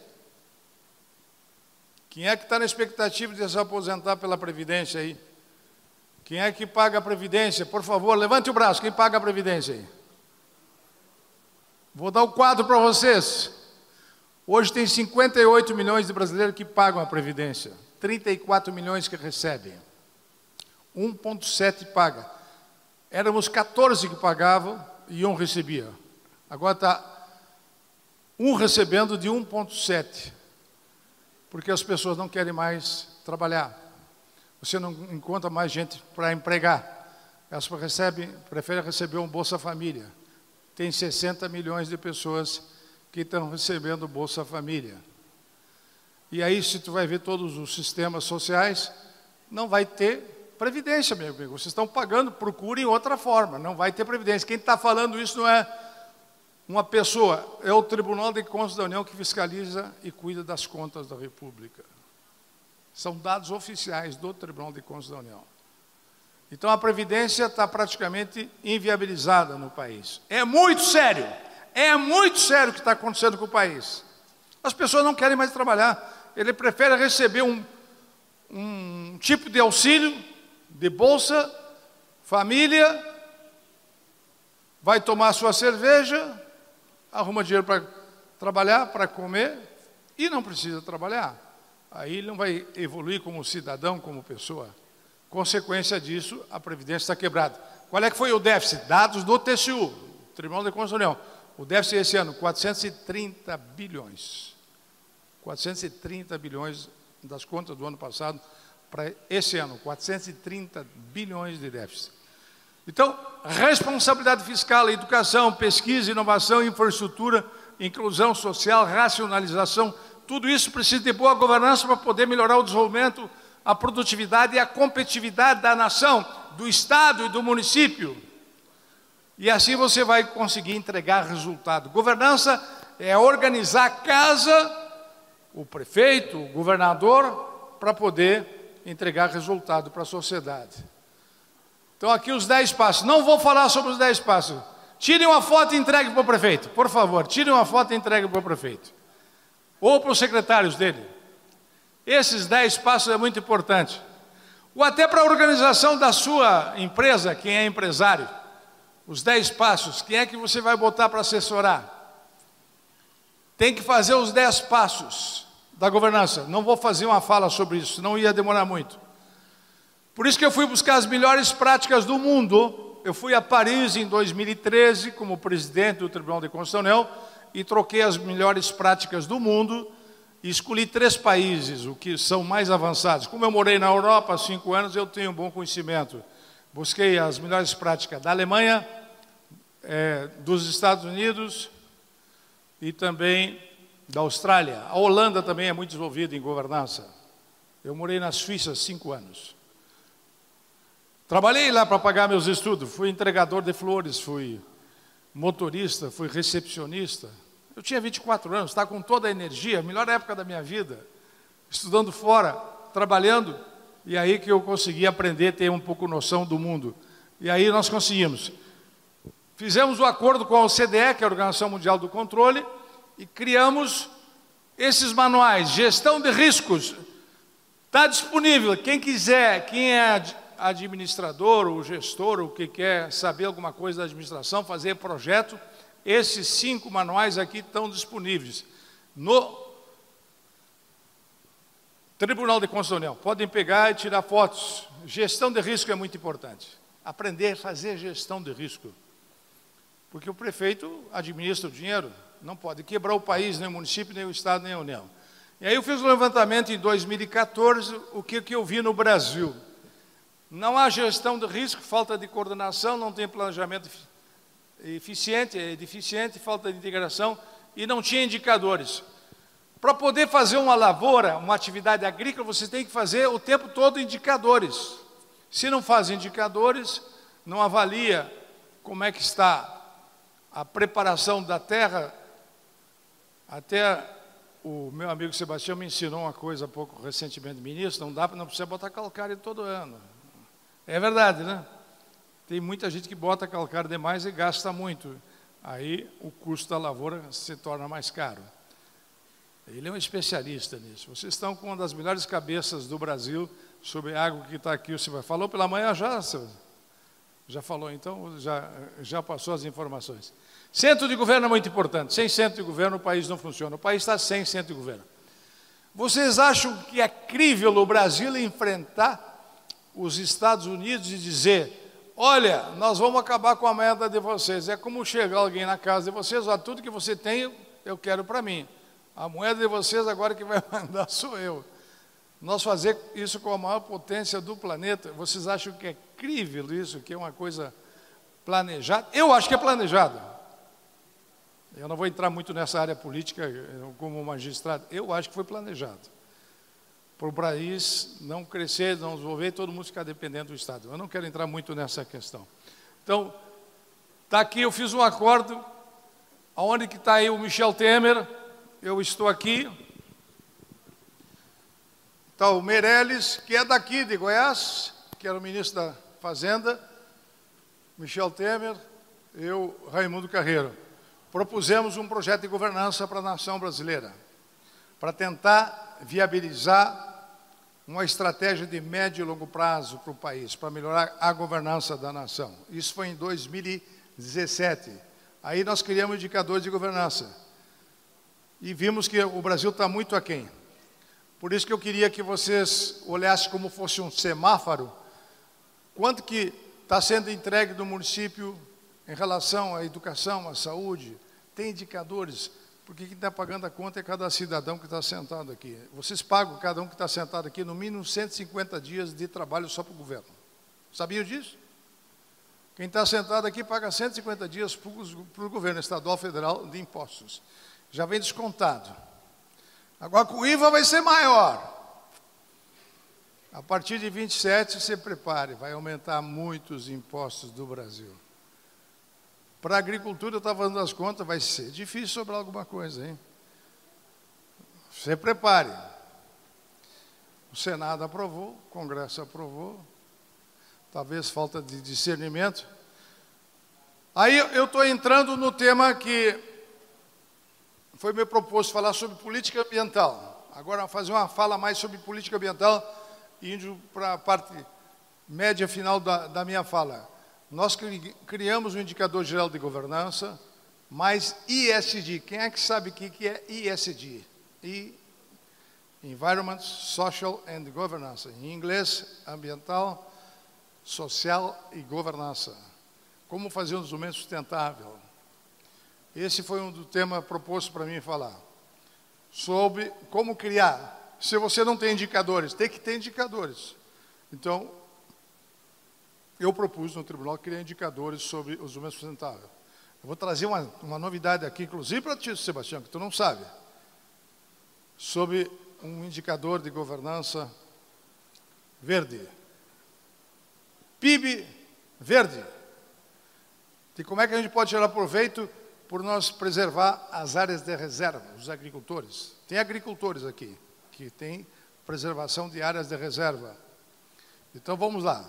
Quem é que está na expectativa de se aposentar pela Previdência aí? Quem é que paga a Previdência? Por favor, levante o braço, quem paga a Previdência aí? Vou dar o quadro para vocês. Hoje tem 58 milhões de brasileiros que pagam a Previdência. 34 milhões que recebem. 1,7 paga. Éramos 14 que pagavam e 1 recebia. Agora está 1 recebendo de 1,7. Porque as pessoas não querem mais trabalhar. Você não encontra mais gente para empregar. Elas preferem receber um Bolsa Família. Tem 60 milhões de pessoas que estão recebendo Bolsa Família. E aí, se tu vai ver todos os sistemas sociais, não vai ter previdência, meu amigo. Vocês estão pagando, procurem outra forma. Não vai ter previdência. Quem está falando isso não é uma pessoa, é o Tribunal de Contas da União que fiscaliza e cuida das contas da República. São dados oficiais do Tribunal de Contas da União. Então, a Previdência está praticamente inviabilizada no país. É muito sério o que está acontecendo com o país. As pessoas não querem mais trabalhar. Ele prefere receber um tipo de auxílio, de Bolsa Família, vai tomar sua cerveja, arruma dinheiro para trabalhar, para comer, e não precisa trabalhar. Aí ele não vai evoluir como cidadão, como pessoa. Consequência disso, a Previdência está quebrada. Qual é que foi o déficit? Dados do TCU, Tribunal de Contas da União. O déficit esse ano, 430 bilhões. 430 bilhões das contas do ano passado para esse ano, 430 bilhões de déficit. Então, responsabilidade fiscal, educação, pesquisa, inovação, infraestrutura, inclusão social, racionalização, tudo isso precisa de boa governança para poder melhorar o desenvolvimento, a produtividade e a competitividade da nação, do Estado e do município. E assim você vai conseguir entregar resultado. Governança é organizar a casa, o prefeito, o governador, para poder entregar resultado para a sociedade. Então aqui os 10 passos. Não vou falar sobre os 10 passos. Tirem uma foto e entreguem para o prefeito. Por favor, tirem uma foto e entreguem para o prefeito. Ou para os secretários dele. Esses 10 passos é muito importante. Ou até para a organização da sua empresa, quem é empresário. Os 10 passos, quem é que você vai botar para assessorar? Tem que fazer os 10 passos da governança. Não vou fazer uma fala sobre isso, senão ia demorar muito. Por isso que eu fui buscar as melhores práticas do mundo. Eu fui a Paris em 2013 como presidente do Tribunal de Contas da União e troquei as melhores práticas do mundo e escolhi 3 países, o que são mais avançados. Como eu morei na Europa há 5 anos, eu tenho um bom conhecimento. Busquei as melhores práticas da Alemanha, dos Estados Unidos e também da Austrália. A Holanda também é muito desenvolvida em governança. Eu morei na Suíça 5 anos. Trabalhei lá para pagar meus estudos, fui entregador de flores, fui motorista, fui recepcionista. Eu tinha 24 anos, estava com toda a energia, a melhor época da minha vida, estudando fora, trabalhando, e aí que eu consegui aprender, ter um pouco noção do mundo. E aí nós conseguimos. Fizemos um acordo com a OCDE, que é a Organização Mundial do Controle, e criamos esses manuais, gestão de riscos. Está disponível, quem quiser, quem é administrador ou gestor, ou que quer saber alguma coisa da administração, fazer projeto, esses 5 manuais aqui estão disponíveis no Tribunal de Contas da União. Podem pegar e tirar fotos. Gestão de risco é muito importante. Aprender a fazer gestão de risco. Porque o prefeito administra o dinheiro, não pode quebrar o país, nem o município, nem o estado, nem a União. E aí eu fiz um levantamento em 2014, o que eu vi no Brasil. Não há gestão de risco, falta de coordenação, não tem planejamento eficiente, é deficiente, falta de integração e não tinha indicadores. Para poder fazer uma lavoura, uma atividade agrícola, você tem que fazer o tempo todo indicadores. Se não faz indicadores, não avalia como é que está a preparação da terra. Até o meu amigo Sebastião me ensinou uma coisa pouco recentemente, ministro, não precisa botar calcário todo ano. É verdade, né? Tem muita gente que bota calcário demais e gasta muito. Aí o custo da lavoura se torna mais caro. Ele é um especialista nisso. Vocês estão com uma das melhores cabeças do Brasil sobre a água que está aqui. Você falou pela manhã já? Já falou, então já passou as informações. Centro de governo é muito importante. Sem centro de governo o país não funciona. O país está sem centro de governo. Vocês acham que é crível o Brasil enfrentar os Estados Unidos e dizer: olha, nós vamos acabar com a moeda de vocês? É como chegar alguém na casa de vocês: ó, tudo que você tem eu quero para mim. A moeda de vocês agora que vai mandar sou eu. Nós fazer isso com a maior potência do planeta, vocês acham que é crível isso, que é uma coisa planejada? Eu acho que é planejado. Eu não vou entrar muito nessa área política como magistrado. Eu acho que foi planejado. Para o país não crescer, não desenvolver, todo mundo ficar dependendo do Estado. Eu não quero entrar muito nessa questão. Então, está aqui, eu fiz um acordo, aonde que está aí o Michel Temer, eu estou aqui, está o Meirelles, que é daqui de Goiás, que era o ministro da Fazenda, Michel Temer, eu, Raimundo Carreiro. Propusemos um projeto de governança para a nação brasileira, para tentar viabilizar uma estratégia de médio e longo prazo para o país, para melhorar a governança da nação. Isso foi em 2017. Aí nós criamos indicadores de governança. E vimos que o Brasil está muito aquém. Por isso que eu queria que vocês olhassem como fosse um semáforo, quanto que está sendo entregue do município em relação à educação, à saúde. Tem indicadores, porque quem está pagando a conta é cada cidadão que está sentado aqui. Vocês pagam, cada um que está sentado aqui, no mínimo 150 dias de trabalho só para o governo. Sabiam disso? Quem está sentado aqui paga 150 dias para o governo estadual, federal, de impostos. Já vem descontado. Agora com o IVA vai ser maior. A partir de 27, se prepare, vai aumentar muito os impostos do Brasil. Para a agricultura, eu estava fazendo as contas, vai ser difícil sobrar alguma coisa, hein? Se prepare. O Senado aprovou, o Congresso aprovou, talvez falta de discernimento. Aí eu estou entrando no tema que foi me proposto falar sobre política ambiental. Agora, fazer uma fala mais sobre política ambiental, indo para a parte média final da minha fala. Nós criamos um indicador geral de governança, mais ESG. Quem é que sabe o que é ESG? Environment, Social and Governance. Em inglês, ambiental, social e governança. Como fazer um desenvolvimento sustentável. Esse foi um do tema proposto para mim falar. Sobre como criar. Se você não tem indicadores, tem que ter indicadores. Então, eu propus no tribunal criar indicadores sobre o desenvolvimento sustentável. Eu vou trazer uma novidade aqui, inclusive para ti, Sebastião, que tu não sabe. Sobre um indicador de governança verde. PIB verde. de como é que a gente pode tirar proveito por nós preservar as áreas de reserva, os agricultores. Tem agricultores aqui, que tem preservação de áreas de reserva. Então, vamos lá.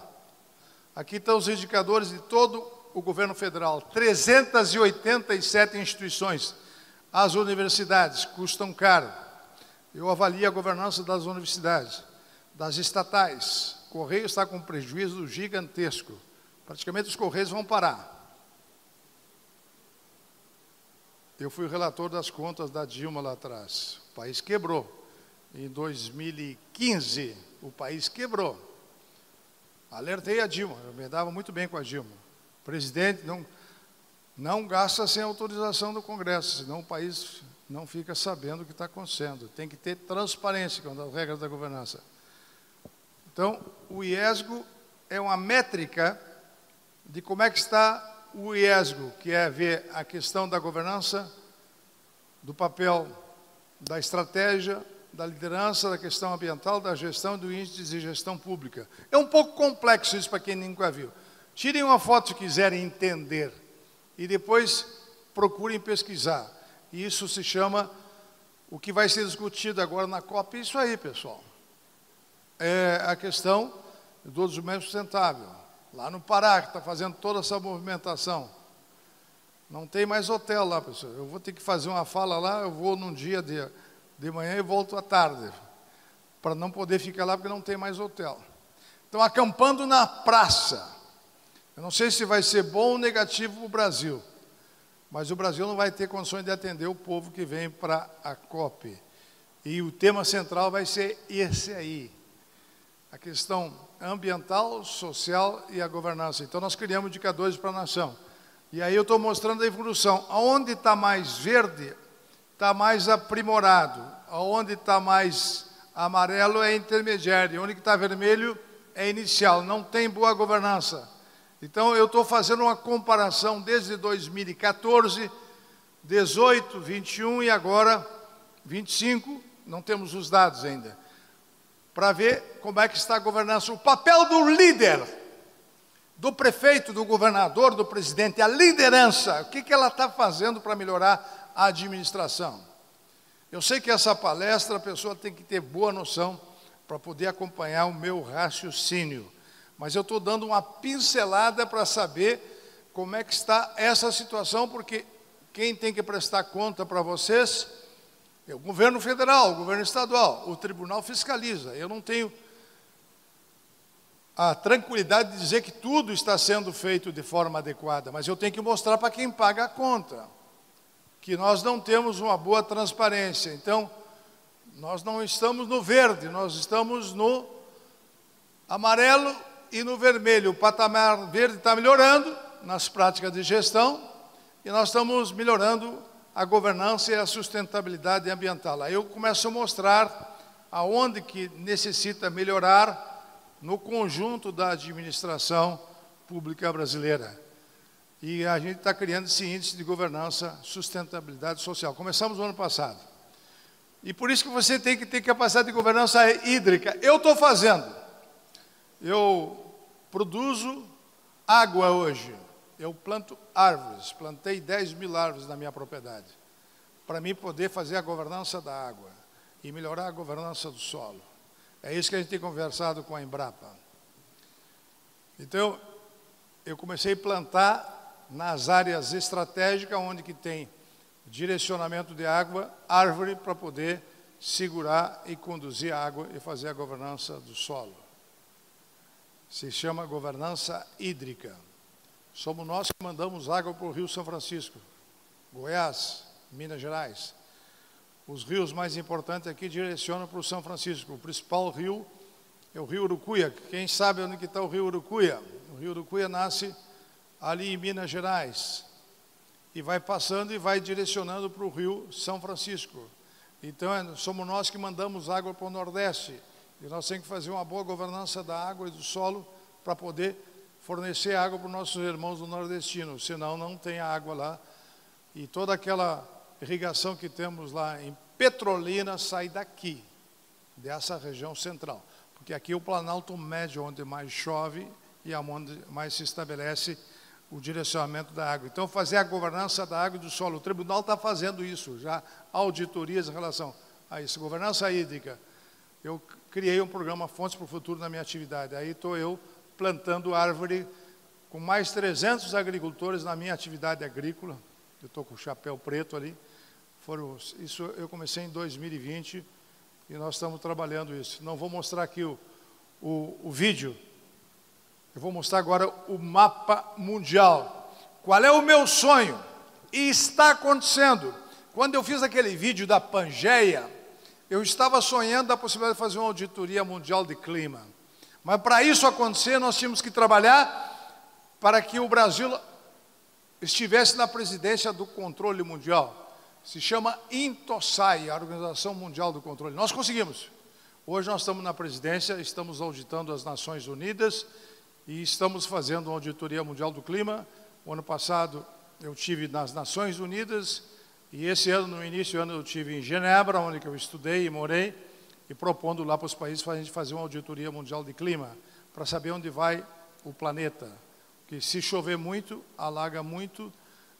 Aqui estão os indicadores de todo o governo federal. 387 instituições. As universidades custam caro. Eu avalio a governança das universidades, das estatais. O Correio está com um prejuízo gigantesco. Praticamente os Correios vão parar. Eu fui o relator das contas da Dilma lá atrás. O país quebrou. Em 2015, o país quebrou. Alertei a Dilma, eu me dava muito bem com a Dilma. O presidente não gasta sem autorização do Congresso, senão o país não fica sabendo o que está acontecendo. Tem que ter transparência com as regras da governança. Então, o IESGO é uma métrica de como é que está o IESGO, que é ver a questão da governança, do papel da estratégia, da liderança, da questão ambiental, da gestão, do índice de gestão pública. É um pouco complexo isso para quem nunca viu. Tirem uma foto se quiserem entender e depois procurem pesquisar. E isso se chama, o que vai ser discutido agora na COP, isso aí, pessoal. É a questão do desenvolvimento sustentável. Lá no Pará, que está fazendo toda essa movimentação. Não tem mais hotel lá, pessoal. Eu vou ter que fazer uma fala lá, eu vou num dia de manhã e volto à tarde, para não poder ficar lá, porque não tem mais hotel. Então, acampando na praça. Eu não sei se vai ser bom ou negativo para o Brasil, mas o Brasil não vai ter condições de atender o povo que vem para a COP. E o tema central vai ser esse aí, a questão ambiental, social e a governança. Então, nós criamos indicadores para a nação. E aí eu estou mostrando a evolução. Aonde está mais verde, está mais aprimorado. Aonde está mais amarelo é intermediário. Onde está vermelho é inicial. Não tem boa governança. Então, eu estou fazendo uma comparação desde 2014, 18, 21 e agora 25. Não temos os dados ainda. Para ver como é que está a governança. O papel do líder, do prefeito, do governador, do presidente, a liderança, o que ela está fazendo para melhorar a administração. Eu sei que essa palestra a pessoa tem que ter boa noção para poder acompanhar o meu raciocínio, mas eu estou dando uma pincelada para saber como é que está essa situação, porque quem tem que prestar conta para vocês é o governo federal, o governo estadual, o tribunal fiscaliza. Eu não tenho a tranquilidade de dizer que tudo está sendo feito de forma adequada, mas eu tenho que mostrar para quem paga a conta que nós não temos uma boa transparência. Então, nós não estamos no verde, nós estamos no amarelo e no vermelho. O patamar verde está melhorando nas práticas de gestão e nós estamos melhorando a governança e a sustentabilidade ambiental. Aí eu começo a mostrar aonde que necessita melhorar no conjunto da administração pública brasileira. E a gente está criando esse índice de governança, sustentabilidade social. Começamos no ano passado. E por isso que você tem que ter capacidade de governança hídrica. Eu estou fazendo. Eu produzo água hoje. Eu planto árvores. Plantei 10 mil árvores na minha propriedade. Para mim poder fazer a governança da água e melhorar a governança do solo. É isso que a gente tem conversado com a Embrapa. Então, eu comecei a plantar nas áreas estratégicas, onde que tem direcionamento de água, árvore para poder segurar e conduzir a água e fazer a governança do solo. Se chama governança hídrica. Somos nós que mandamos água para o Rio São Francisco, Goiás, Minas Gerais. Os rios mais importantes aqui direcionam para o São Francisco. O principal rio é o Rio Urucuia. Quem sabe onde está o Rio Urucuia? O Rio Urucuia nasce ali em Minas Gerais e vai passando e vai direcionando para o Rio São Francisco. Então, somos nós que mandamos água para o Nordeste. E nós temos que fazer uma boa governança da água e do solo para poder fornecer água para os nossos irmãos do nordestino. Senão, não tem água lá. E toda aquela irrigação que temos lá em Petrolina sai daqui, dessa região central. Porque aqui é o Planalto Médio, onde mais chove e onde mais se estabelece o direcionamento da água. Então, fazer a governança da água e do solo. O tribunal está fazendo isso, já auditorias em relação a isso. Governança hídrica. Eu criei um programa Fontes para o Futuro na minha atividade. Aí estou eu plantando árvore com mais 300 agricultores na minha atividade agrícola. Eu estou com o chapéu preto ali. Isso eu comecei em 2020 e nós estamos trabalhando isso. Não vou mostrar aqui o vídeo. Eu vou mostrar agora o mapa mundial. Qual é o meu sonho? E está acontecendo. Quando eu fiz aquele vídeo da Pangeia, eu estava sonhando a possibilidade de fazer uma auditoria mundial de clima. Mas para isso acontecer, nós tínhamos que trabalhar para que o Brasil estivesse na presidência do controle mundial. Se chama INTOSAI, a Organização Mundial do Controle. Nós conseguimos. Hoje nós estamos na presidência, estamos auditando as Nações Unidas e estamos fazendo uma auditoria mundial do clima. O ano passado eu tive nas Nações Unidas e esse ano, no início do ano, eu tive em Genebra, onde eu estudei e morei, e propondo lá para os países para a gente fazer uma auditoria mundial de clima, para saber onde vai o planeta. Porque se chover muito, alaga muito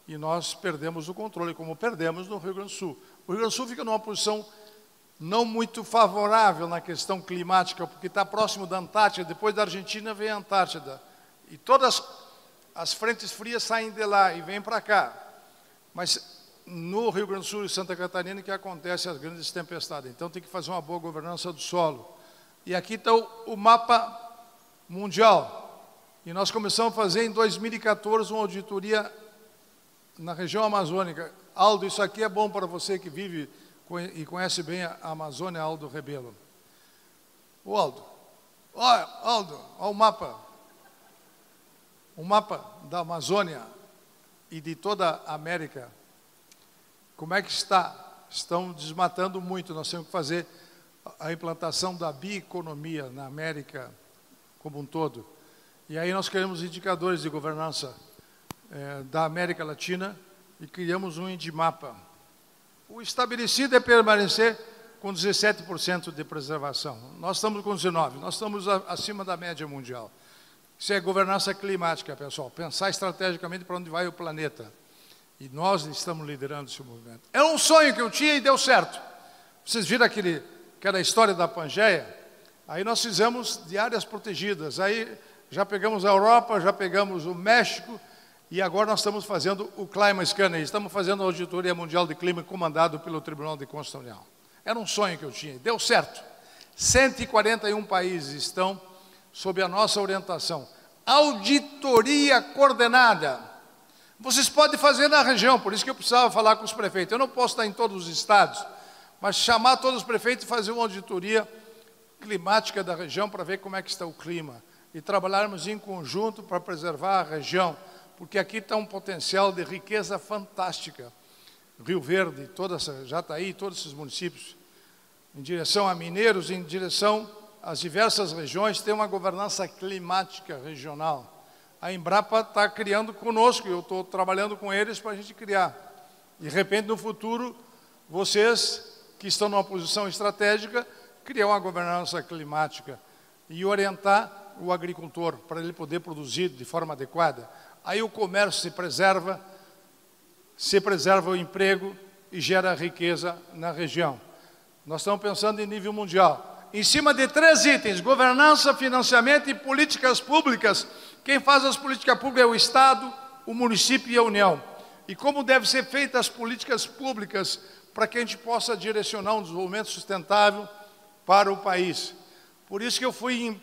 e nós perdemos o controle, como perdemos no Rio Grande do Sul. O Rio Grande do Sul fica numa posição não muito favorável na questão climática, porque está próximo da Antártida, depois da Argentina vem a Antártida. E todas as frentes frias saem de lá e vêm para cá. Mas no Rio Grande do Sul e Santa Catarina que acontecem as grandes tempestades. Então tem que fazer uma boa governança do solo. E aqui está o mapa mundial. E nós começamos a fazer em 2014 uma auditoria na região amazônica. Aldo, isso aqui é bom para você que vive e conhece bem a Amazônia, Aldo Rebelo. Ô Aldo, olha Aldo, olha o mapa. O mapa da Amazônia e de toda a América. Como é que está? Estão desmatando muito, nós temos que fazer a implantação da bioeconomia na América como um todo. E aí nós queremos indicadores de governança da América Latina e criamos um INDIMAPA. O estabelecido é permanecer com 17% de preservação. Nós estamos com 19%, nós estamos acima da média mundial. Isso é governança climática, pessoal. Pensar estrategicamente para onde vai o planeta. E nós estamos liderando esse movimento. É um sonho que eu tinha e deu certo. Vocês viram aquela história da Pangeia? Aí nós fizemos de áreas protegidas. Aí já pegamos a Europa, já pegamos o México, e agora nós estamos fazendo o Climate Scanner. Estamos fazendo a auditoria mundial de clima comandado pelo Tribunal de Constitucional. Era um sonho que eu tinha, deu certo. 141 países estão sob a nossa orientação. Auditoria coordenada. Vocês podem fazer na região, por isso que eu precisava falar com os prefeitos. Eu não posso estar em todos os estados, mas chamar todos os prefeitos e fazer uma auditoria climática da região para ver como é que está o clima. E trabalharmos em conjunto para preservar a região, porque aqui está um potencial de riqueza fantástica. Rio Verde, Jataí, todos esses municípios, em direção a Mineiros, em direção às diversas regiões, tem uma governança climática regional. A Embrapa está criando conosco, eu estou trabalhando com eles para a gente criar. De repente, no futuro, vocês que estão numa posição estratégica, criar uma governança climática e orientar o agricultor para ele poder produzir de forma adequada. Aí o comércio se preserva o emprego e gera riqueza na região. Nós estamos pensando em nível mundial. Em cima de 3 itens, governança, financiamento e políticas públicas. Quem faz as políticas públicas é o Estado, o município e a União. E como devem ser feitas as políticas públicas para que a gente possa direcionar um desenvolvimento sustentável para o país. Por isso que eu fui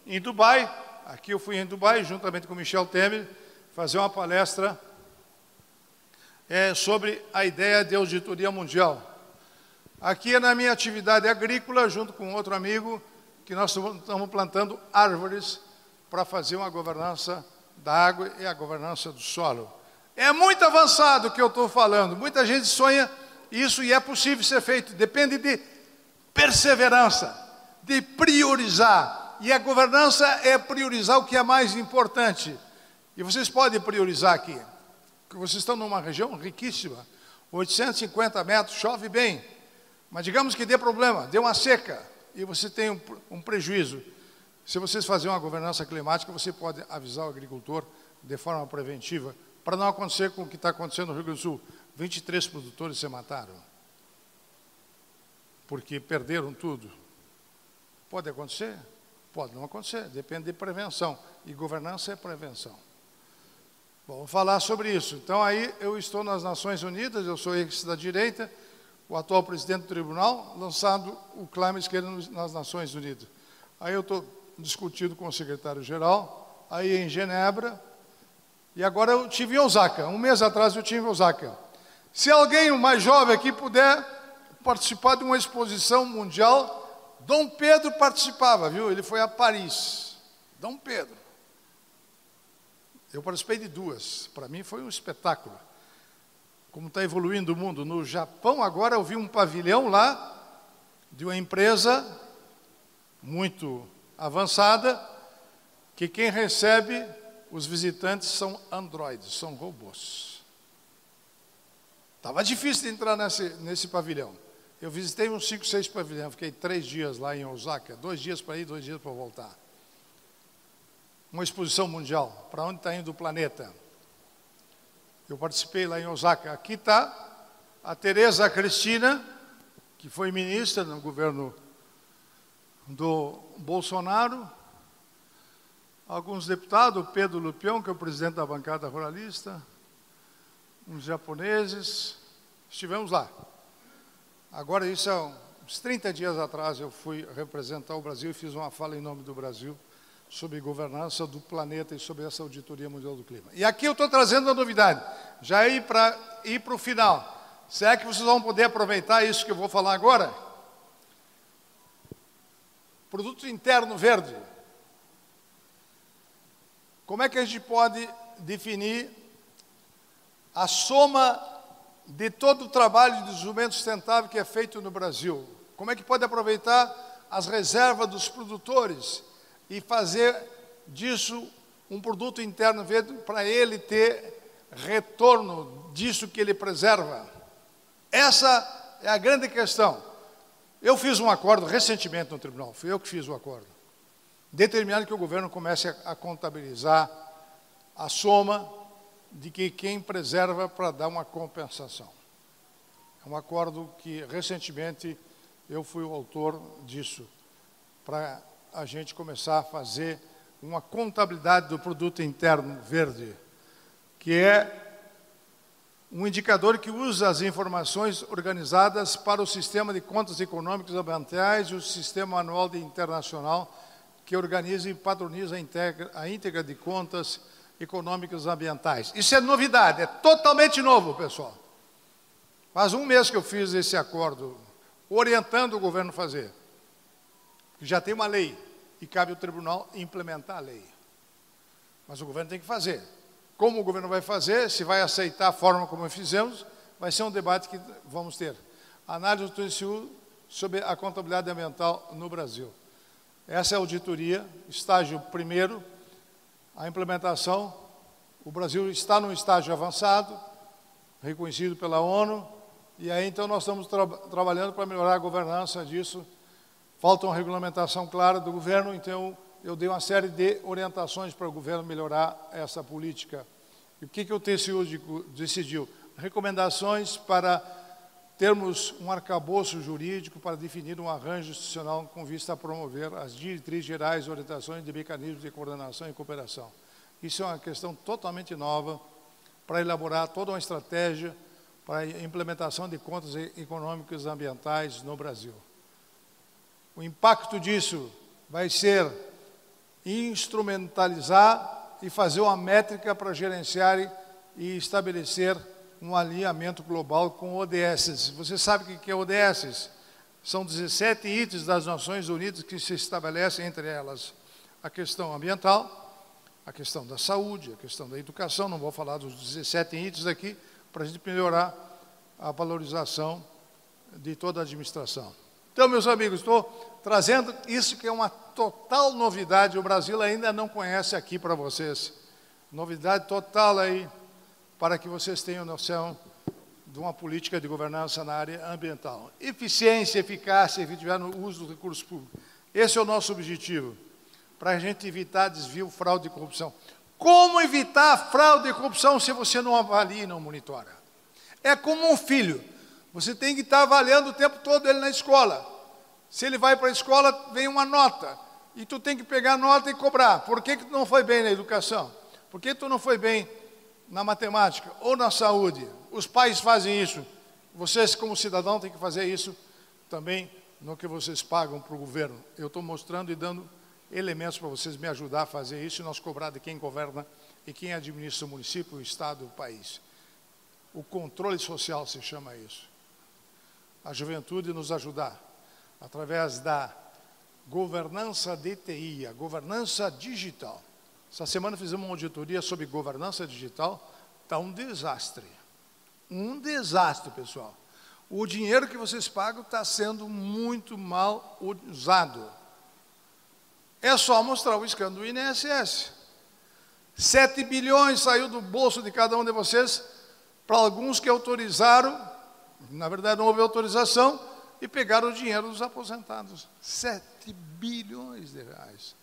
em Dubai, aqui eu fui em Dubai, juntamente com Michel Temer, fazer uma palestra sobre a ideia de auditoria mundial. Aqui é na minha atividade agrícola, junto com outro amigo, que nós estamos plantando árvores para fazer uma governança da água e a governança do solo. É muito avançado o que eu estou falando, muita gente sonha isso e é possível ser feito, depende de perseverança, de priorizar, e a governança é priorizar o que é mais importante. E vocês podem priorizar aqui, porque vocês estão numa região riquíssima, 850 metros, chove bem, mas digamos que dê problema, dê uma seca, e você tem um prejuízo. Se vocês fazerem uma governança climática, você pode avisar o agricultor de forma preventiva, para não acontecer com o que está acontecendo no Rio Grande do Sul. 23 produtores se mataram, porque perderam tudo. Pode acontecer? Pode não acontecer, depende de prevenção. E governança é prevenção. Bom, vou falar sobre isso. Então, aí eu estou nas Nações Unidas, eu sou ex da direita, o atual presidente do tribunal, lançado o clima esquerdo nas Nações Unidas. Aí eu estou discutindo com o secretário-geral, aí em Genebra, e agora eu estive em Osaka. Um mês atrás eu estive em Osaka. Se alguém mais jovem aqui puder participar de uma exposição mundial, Dom Pedro participava, viu? Ele foi a Paris. Dom Pedro. Eu participei de duas. Para mim foi um espetáculo. Como está evoluindo o mundo. No Japão, agora eu vi um pavilhão lá de uma empresa muito avançada, que quem recebe os visitantes são androides, são robôs. Estava difícil de entrar nesse pavilhão. Eu visitei uns 5, 6 pavilhões, fiquei 3 dias lá em Osaka, 2 dias para ir, 2 dias para voltar. Uma exposição mundial, para onde está indo o planeta. Eu participei lá em Osaka. Aqui está a Tereza Cristina, que foi ministra no governo do Bolsonaro, alguns deputados, o Pedro Lupion, que é o presidente da bancada ruralista, uns japoneses, estivemos lá. Agora, isso há uns 30 dias atrás, eu fui representar o Brasil e fiz uma fala em nome do Brasil sobre governança do planeta e sobre essa auditoria mundial do clima. E aqui eu estou trazendo a novidade, já ir para o final. Será que vocês vão poder aproveitar isso que eu vou falar agora? Produto interno verde. Como é que a gente pode definir a soma de todo o trabalho de desenvolvimento sustentável que é feito no Brasil? Como é que pode aproveitar as reservas dos produtores e fazer disso um produto interno verde para ele ter retorno disso que ele preserva? Essa é a grande questão. Eu fiz um acordo recentemente no tribunal, fui eu que fiz o acordo, determinando que o governo comece a contabilizar a soma de que quem preserva para dar uma compensação. É um acordo que recentemente eu fui o autor disso, para a gente começar a fazer uma contabilidade do produto interno verde, que é um indicador que usa as informações organizadas para o sistema de contas econômicas ambientais e o sistema anual internacional que organiza e padroniza a íntegra de contas econômicas ambientais. Isso é novidade, é totalmente novo, pessoal. Faz um mês que eu fiz esse acordo, orientando o governo a fazer. Já tem uma lei e cabe ao tribunal implementar a lei. Mas o governo tem que fazer. Como o governo vai fazer, se vai aceitar a forma como fizemos, vai ser um debate que vamos ter. Análise do TCU sobre a contabilidade ambiental no Brasil. Essa é a auditoria, estágio primeiro, a implementação. O Brasil está num estágio avançado, reconhecido pela ONU, e aí então nós estamos trabalhando para melhorar a governança disso. Falta uma regulamentação clara do governo, então eu dei uma série de orientações para o governo melhorar essa política. E o que o TCU decidiu? Recomendações para termos um arcabouço jurídico para definir um arranjo institucional com vista a promover as diretrizes gerais e orientações de mecanismos de coordenação e cooperação. Isso é uma questão totalmente nova para elaborar toda uma estratégia para a implementação de contas econômicas e ambientais no Brasil. O impacto disso vai ser instrumentalizar e fazer uma métrica para gerenciar e estabelecer um alinhamento global com ODS. Você sabe o que é ODS? São 17 itens das Nações Unidas que se estabelecem, entre elas, a questão ambiental, a questão da saúde, a questão da educação. Não vou falar dos 17 itens aqui, para a gente melhorar a valorização de toda a administração. Então, meus amigos, estou trazendo isso que é uma total novidade, o Brasil ainda não conhece aqui para vocês. Novidade total aí, para que vocês tenham noção de uma política de governança na área ambiental. Eficiência, eficácia, efetivar no uso dos recursos públicos. Esse é o nosso objetivo, para a gente evitar desvio, fraude e corrupção. Como evitar fraude e corrupção se você não avalia e não monitora? É como um filho. Você tem que estar avaliando o tempo todo ele na escola. Se ele vai para a escola, vem uma nota. E tu tem que pegar a nota e cobrar. Por que tu não foi bem na educação? Por que tu não foi bem na matemática ou na saúde? Os pais fazem isso. Vocês, como cidadão, têm que fazer isso também no que vocês pagam para o governo. Eu estou mostrando e dando elementos para vocês me ajudar a fazer isso e nós cobrar de quem governa e quem administra o município, o estado, o país. O controle social se chama isso. A juventude nos ajudar através da governança DTI, a governança digital. Essa semana fizemos uma auditoria sobre governança digital, está um desastre. Um desastre, pessoal. O dinheiro que vocês pagam está sendo muito mal usado. É só mostrar o escândalo do INSS. 7 bilhões saiu do bolso de cada um de vocês para alguns que autorizaram, na verdade não houve autorização, e pegaram o dinheiro dos aposentados. 7 bilhões de reais.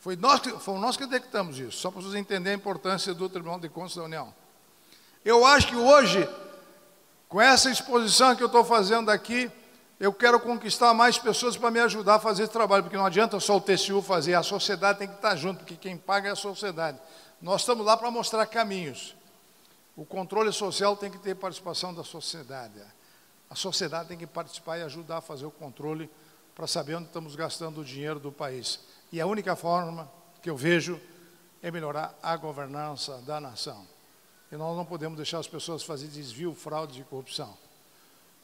Foi nós que detectamos isso, só para vocês entenderem a importância do Tribunal de Contas da União. Eu acho que hoje, com essa exposição que eu estou fazendo aqui, eu quero conquistar mais pessoas para me ajudar a fazer esse trabalho, porque não adianta só o TCU fazer, a sociedade tem que estar junto, porque quem paga é a sociedade. Nós estamos lá para mostrar caminhos. O controle social tem que ter participação da sociedade. A sociedade tem que participar e ajudar a fazer o controle para saber onde estamos gastando o dinheiro do país. E a única forma que eu vejo é melhorar a governança da nação. E nós não podemos deixar as pessoas fazer desvio, fraude e corrupção.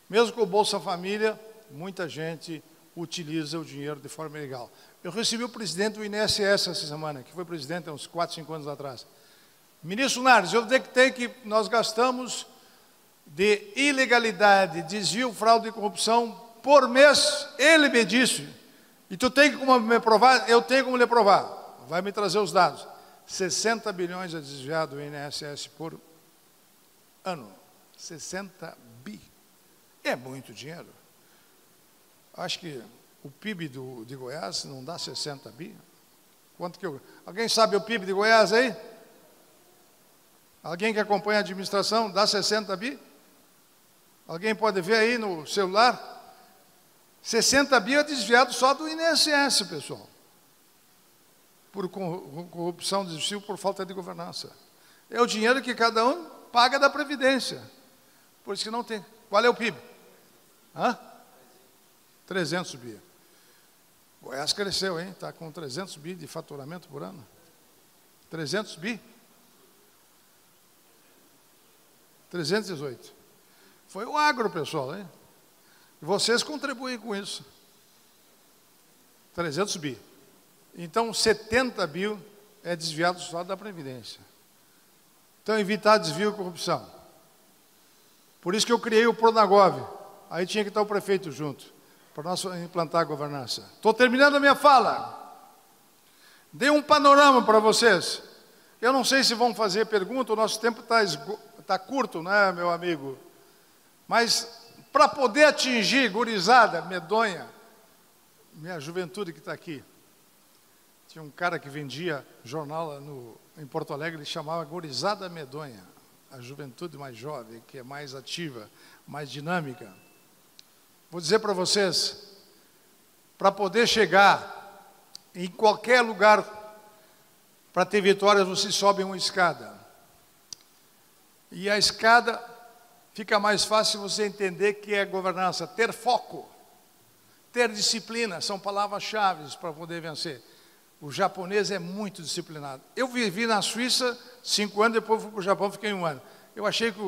Mesmo com o Bolsa Família, muita gente utiliza o dinheiro de forma ilegal. Eu recebi o presidente do INSS essa semana, que foi presidente há uns 4, 5 anos atrás. Ministro Nardes, eu detectei que nós gastamos de ilegalidade, desvio, fraude e corrupção por mês. Ele me disse, e tu tem como me provar? Eu tenho como lhe provar. Vai me trazer os dados. 60 bilhões é desviado do INSS por ano. 60 bi. É muito dinheiro. Acho que o PIB de Goiás não dá 60 bi. Quanto que alguém sabe o PIB de Goiás aí? Alguém que acompanha a administração dá 60 bi? Alguém pode ver aí no celular? 60 bi é desviado só do INSS, pessoal. Por corrupção, desvio, por falta de governança. É o dinheiro que cada um paga da Previdência. Por isso que não tem. Qual é o PIB? 300 bi. Goiás cresceu, hein? Está com 300 bi de faturamento por ano. 300 bi? 318. Foi o agro, pessoal, hein? E vocês contribuem com isso. 300 bi. Então, 70 bi é desviado só da Previdência. Então, evitar desvio e corrupção. Por isso que eu criei o Pronagov. Aí tinha que estar o prefeito junto, para nós implantar a governança. Estou terminando a minha fala. Dei um panorama para vocês. Eu não sei se vão fazer pergunta, o nosso tempo está curto, né, meu amigo? Mas, para poder atingir, gurizada, medonha, minha juventude que está aqui, tinha um cara que vendia jornal em Porto Alegre, ele chamava gurizada medonha, a juventude mais jovem, que é mais ativa, mais dinâmica. Vou dizer para vocês, para poder chegar em qualquer lugar, para ter vitórias, você sobe uma escada. E a escada fica mais fácil você entender que é governança, ter foco, ter disciplina, são palavras-chave para poder vencer. O japonês é muito disciplinado. Eu vivi na Suíça 5 anos, depois fui para o Japão, fiquei 1 ano. Eu achei que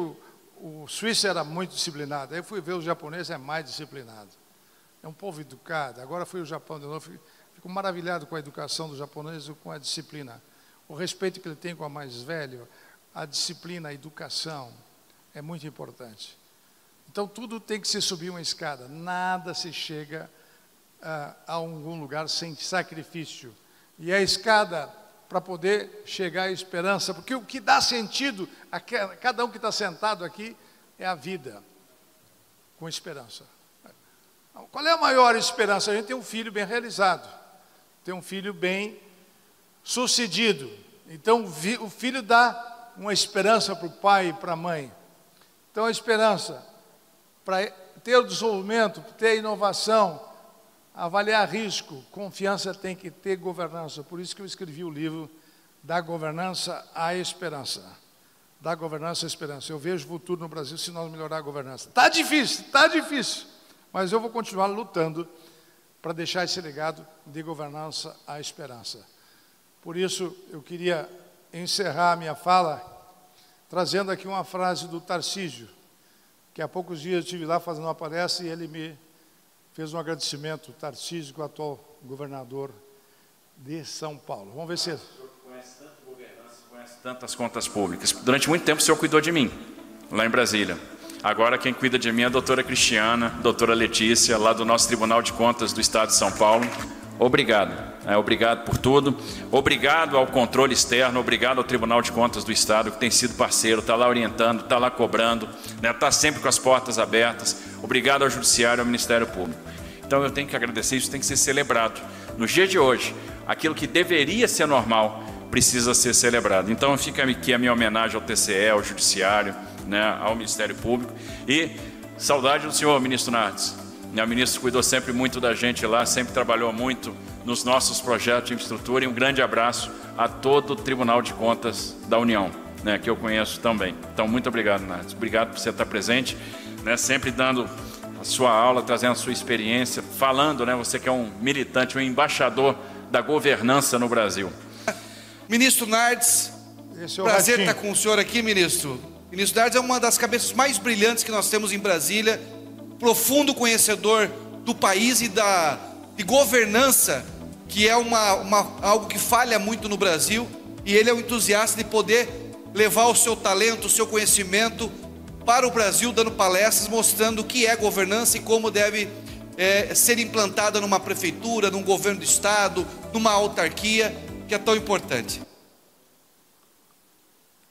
o suíço era muito disciplinado. Aí eu fui ver o japonês, é mais disciplinado. É um povo educado. Agora fui ao Japão de novo, fico maravilhado com a educação do japonês e com a disciplina. O respeito que ele tem com a mais velha, a disciplina, a educação, é muito importante. Então, tudo tem que se subir uma escada. Nada se chega a algum lugar sem sacrifício. E a escada, para poder chegar à esperança, porque o que dá sentido a cada um que está sentado aqui é a vida, com esperança. Qual é a maior esperança? A gente tem um filho bem realizado, tem um filho bem sucedido, Então, o filho dá uma esperança para o pai e para a mãe. Então, a esperança para ter o desenvolvimento, ter a inovação, avaliar risco, confiança, tem que ter governança. Por isso que eu escrevi o livro Da Governança à Esperança. Da governança à esperança. Eu vejo o futuro no Brasil se nós melhorar a governança. Está difícil, mas eu vou continuar lutando para deixar esse legado de governança à esperança. Por isso, eu queria encerrar a minha fala trazendo aqui uma frase do Tarcísio, que há poucos dias eu estive lá fazendo uma palestra e ele me fez um agradecimento, o Tarcísio, que é o atual governador de São Paulo. Vamos ver se... Tantas contas públicas. Durante muito tempo o senhor cuidou de mim, lá em Brasília. Agora quem cuida de mim é a doutora Cristiana, doutora Letícia, lá do nosso Tribunal de Contas do Estado de São Paulo. Obrigado. Obrigado por tudo. Obrigado ao controle externo, obrigado ao Tribunal de Contas do Estado, que tem sido parceiro, está lá orientando, está lá cobrando, está sempre com as portas abertas. Obrigado ao Judiciário e ao Ministério Público. Então eu tenho que agradecer, isso tem que ser celebrado. No dia de hoje, aquilo que deveria ser normal, precisa ser celebrado. Então fica aqui a minha homenagem ao TCE, ao Judiciário, ao Ministério Público. E saudade do senhor, ministro Nardes. O ministro cuidou sempre muito da gente lá, sempre trabalhou muito nos nossos projetos de infraestrutura. E um grande abraço a todo o Tribunal de Contas da União, que eu conheço também. Então, muito obrigado, Nardes. Obrigado por você estar presente, sempre dando a sua aula, trazendo a sua experiência, falando, você que é um militante, um embaixador da governança no Brasil. Ministro Nardes, prazer estar com o senhor aqui, ministro. Ministro Nardes é uma das cabeças mais brilhantes que nós temos em Brasília, profundo conhecedor do país e de governança, que é algo que falha muito no Brasil, e ele é um entusiasta de poder levar o seu talento, o seu conhecimento para o Brasil, dando palestras, mostrando o que é governança e como deve ser implantada numa prefeitura, num governo do estado, numa autarquia, que é tão importante.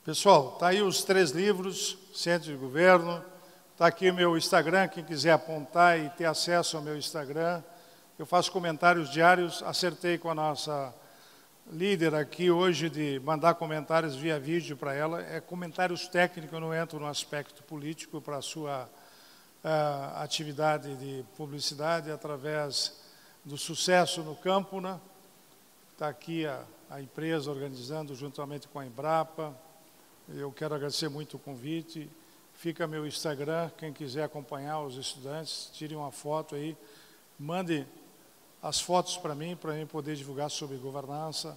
Pessoal, está aí os 3 livros, Centro de Governo, está aqui o meu Instagram, quem quiser apontar e ter acesso ao meu Instagram. Eu faço comentários diários, acertei com a nossa líder aqui hoje de mandar comentários via vídeo para ela. É comentários técnicos, eu não entro no aspecto político para a sua atividade de publicidade através do sucesso no campo, Está aqui a empresa organizando juntamente com a Embrapa. Eu quero agradecer muito o convite. Fica meu Instagram, quem quiser acompanhar os estudantes, tire uma foto aí, mande as fotos para mim poder divulgar sobre governança.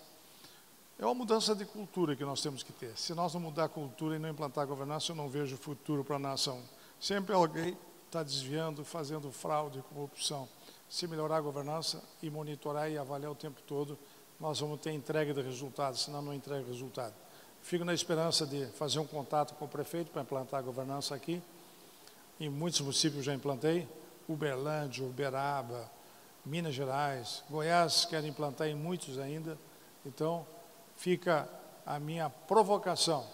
É uma mudança de cultura que nós temos que ter. Se nós não mudar a cultura e não implantar a governança, eu não vejo futuro para a nação. Sempre alguém está desviando, fazendo fraude, corrupção. Se melhorar a governança e monitorar e avaliar o tempo todo, nós vamos ter entrega de resultados, senão não entrega resultado. Fico na esperança de fazer um contato com o prefeito para implantar a governança aqui. Em muitos municípios já implantei, Uberlândia, Uberaba, Minas Gerais, Goiás quer implantar em muitos ainda. Então, fica a minha provocação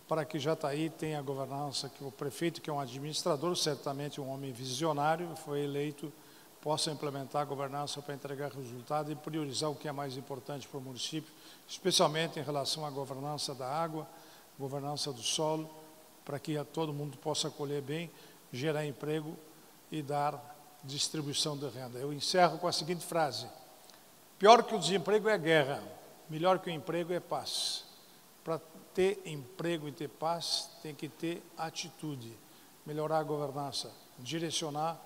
para que Jataí tenha a governança, que o prefeito, que é um administrador, certamente um homem visionário, foi eleito, possa implementar a governança para entregar resultado e priorizar o que é mais importante para o município, especialmente em relação à governança da água, governança do solo, para que todo mundo possa colher bem, gerar emprego e dar distribuição de renda. Eu encerro com a seguinte frase: pior que o desemprego é guerra, melhor que o emprego é paz. Para ter emprego e ter paz, tem que ter atitude, melhorar a governança, direcionar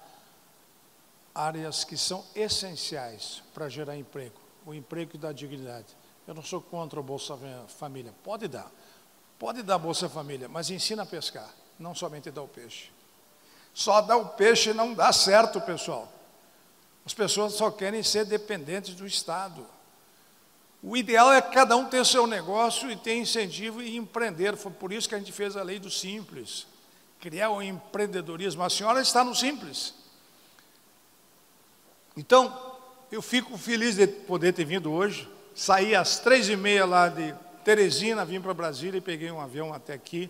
áreas que são essenciais para gerar emprego, o emprego que dá dignidade. Eu não sou contra o Bolsa Família, pode dar Bolsa Família, mas ensina a pescar, não somente dar o peixe. Só dar o peixe não dá certo, pessoal. As pessoas só querem ser dependentes do Estado. O ideal é cada um ter seu negócio e ter incentivo e empreender. Foi por isso que a gente fez a lei do Simples, criar o empreendedorismo. A senhora está no Simples. Então, eu fico feliz de poder ter vindo hoje. Saí às 3h30 lá de Teresina, vim para Brasília e peguei um avião até aqui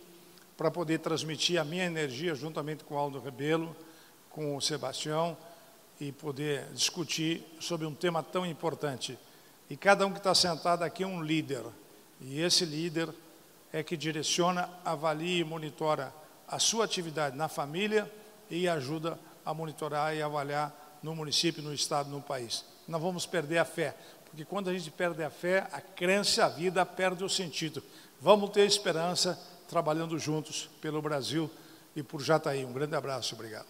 para poder transmitir a minha energia juntamente com o Aldo Rebelo, com o Sebastião, e poder discutir sobre um tema tão importante. E cada um que está sentado aqui é um líder. E esse líder é que direciona, avalia e monitora a sua atividade na família e ajuda a monitorar e avaliar no município, no estado, no país. Não vamos perder a fé, porque quando a gente perde a fé, a crença, a vida perde o sentido. Vamos ter esperança trabalhando juntos pelo Brasil e por Jataí. Um grande abraço, obrigado.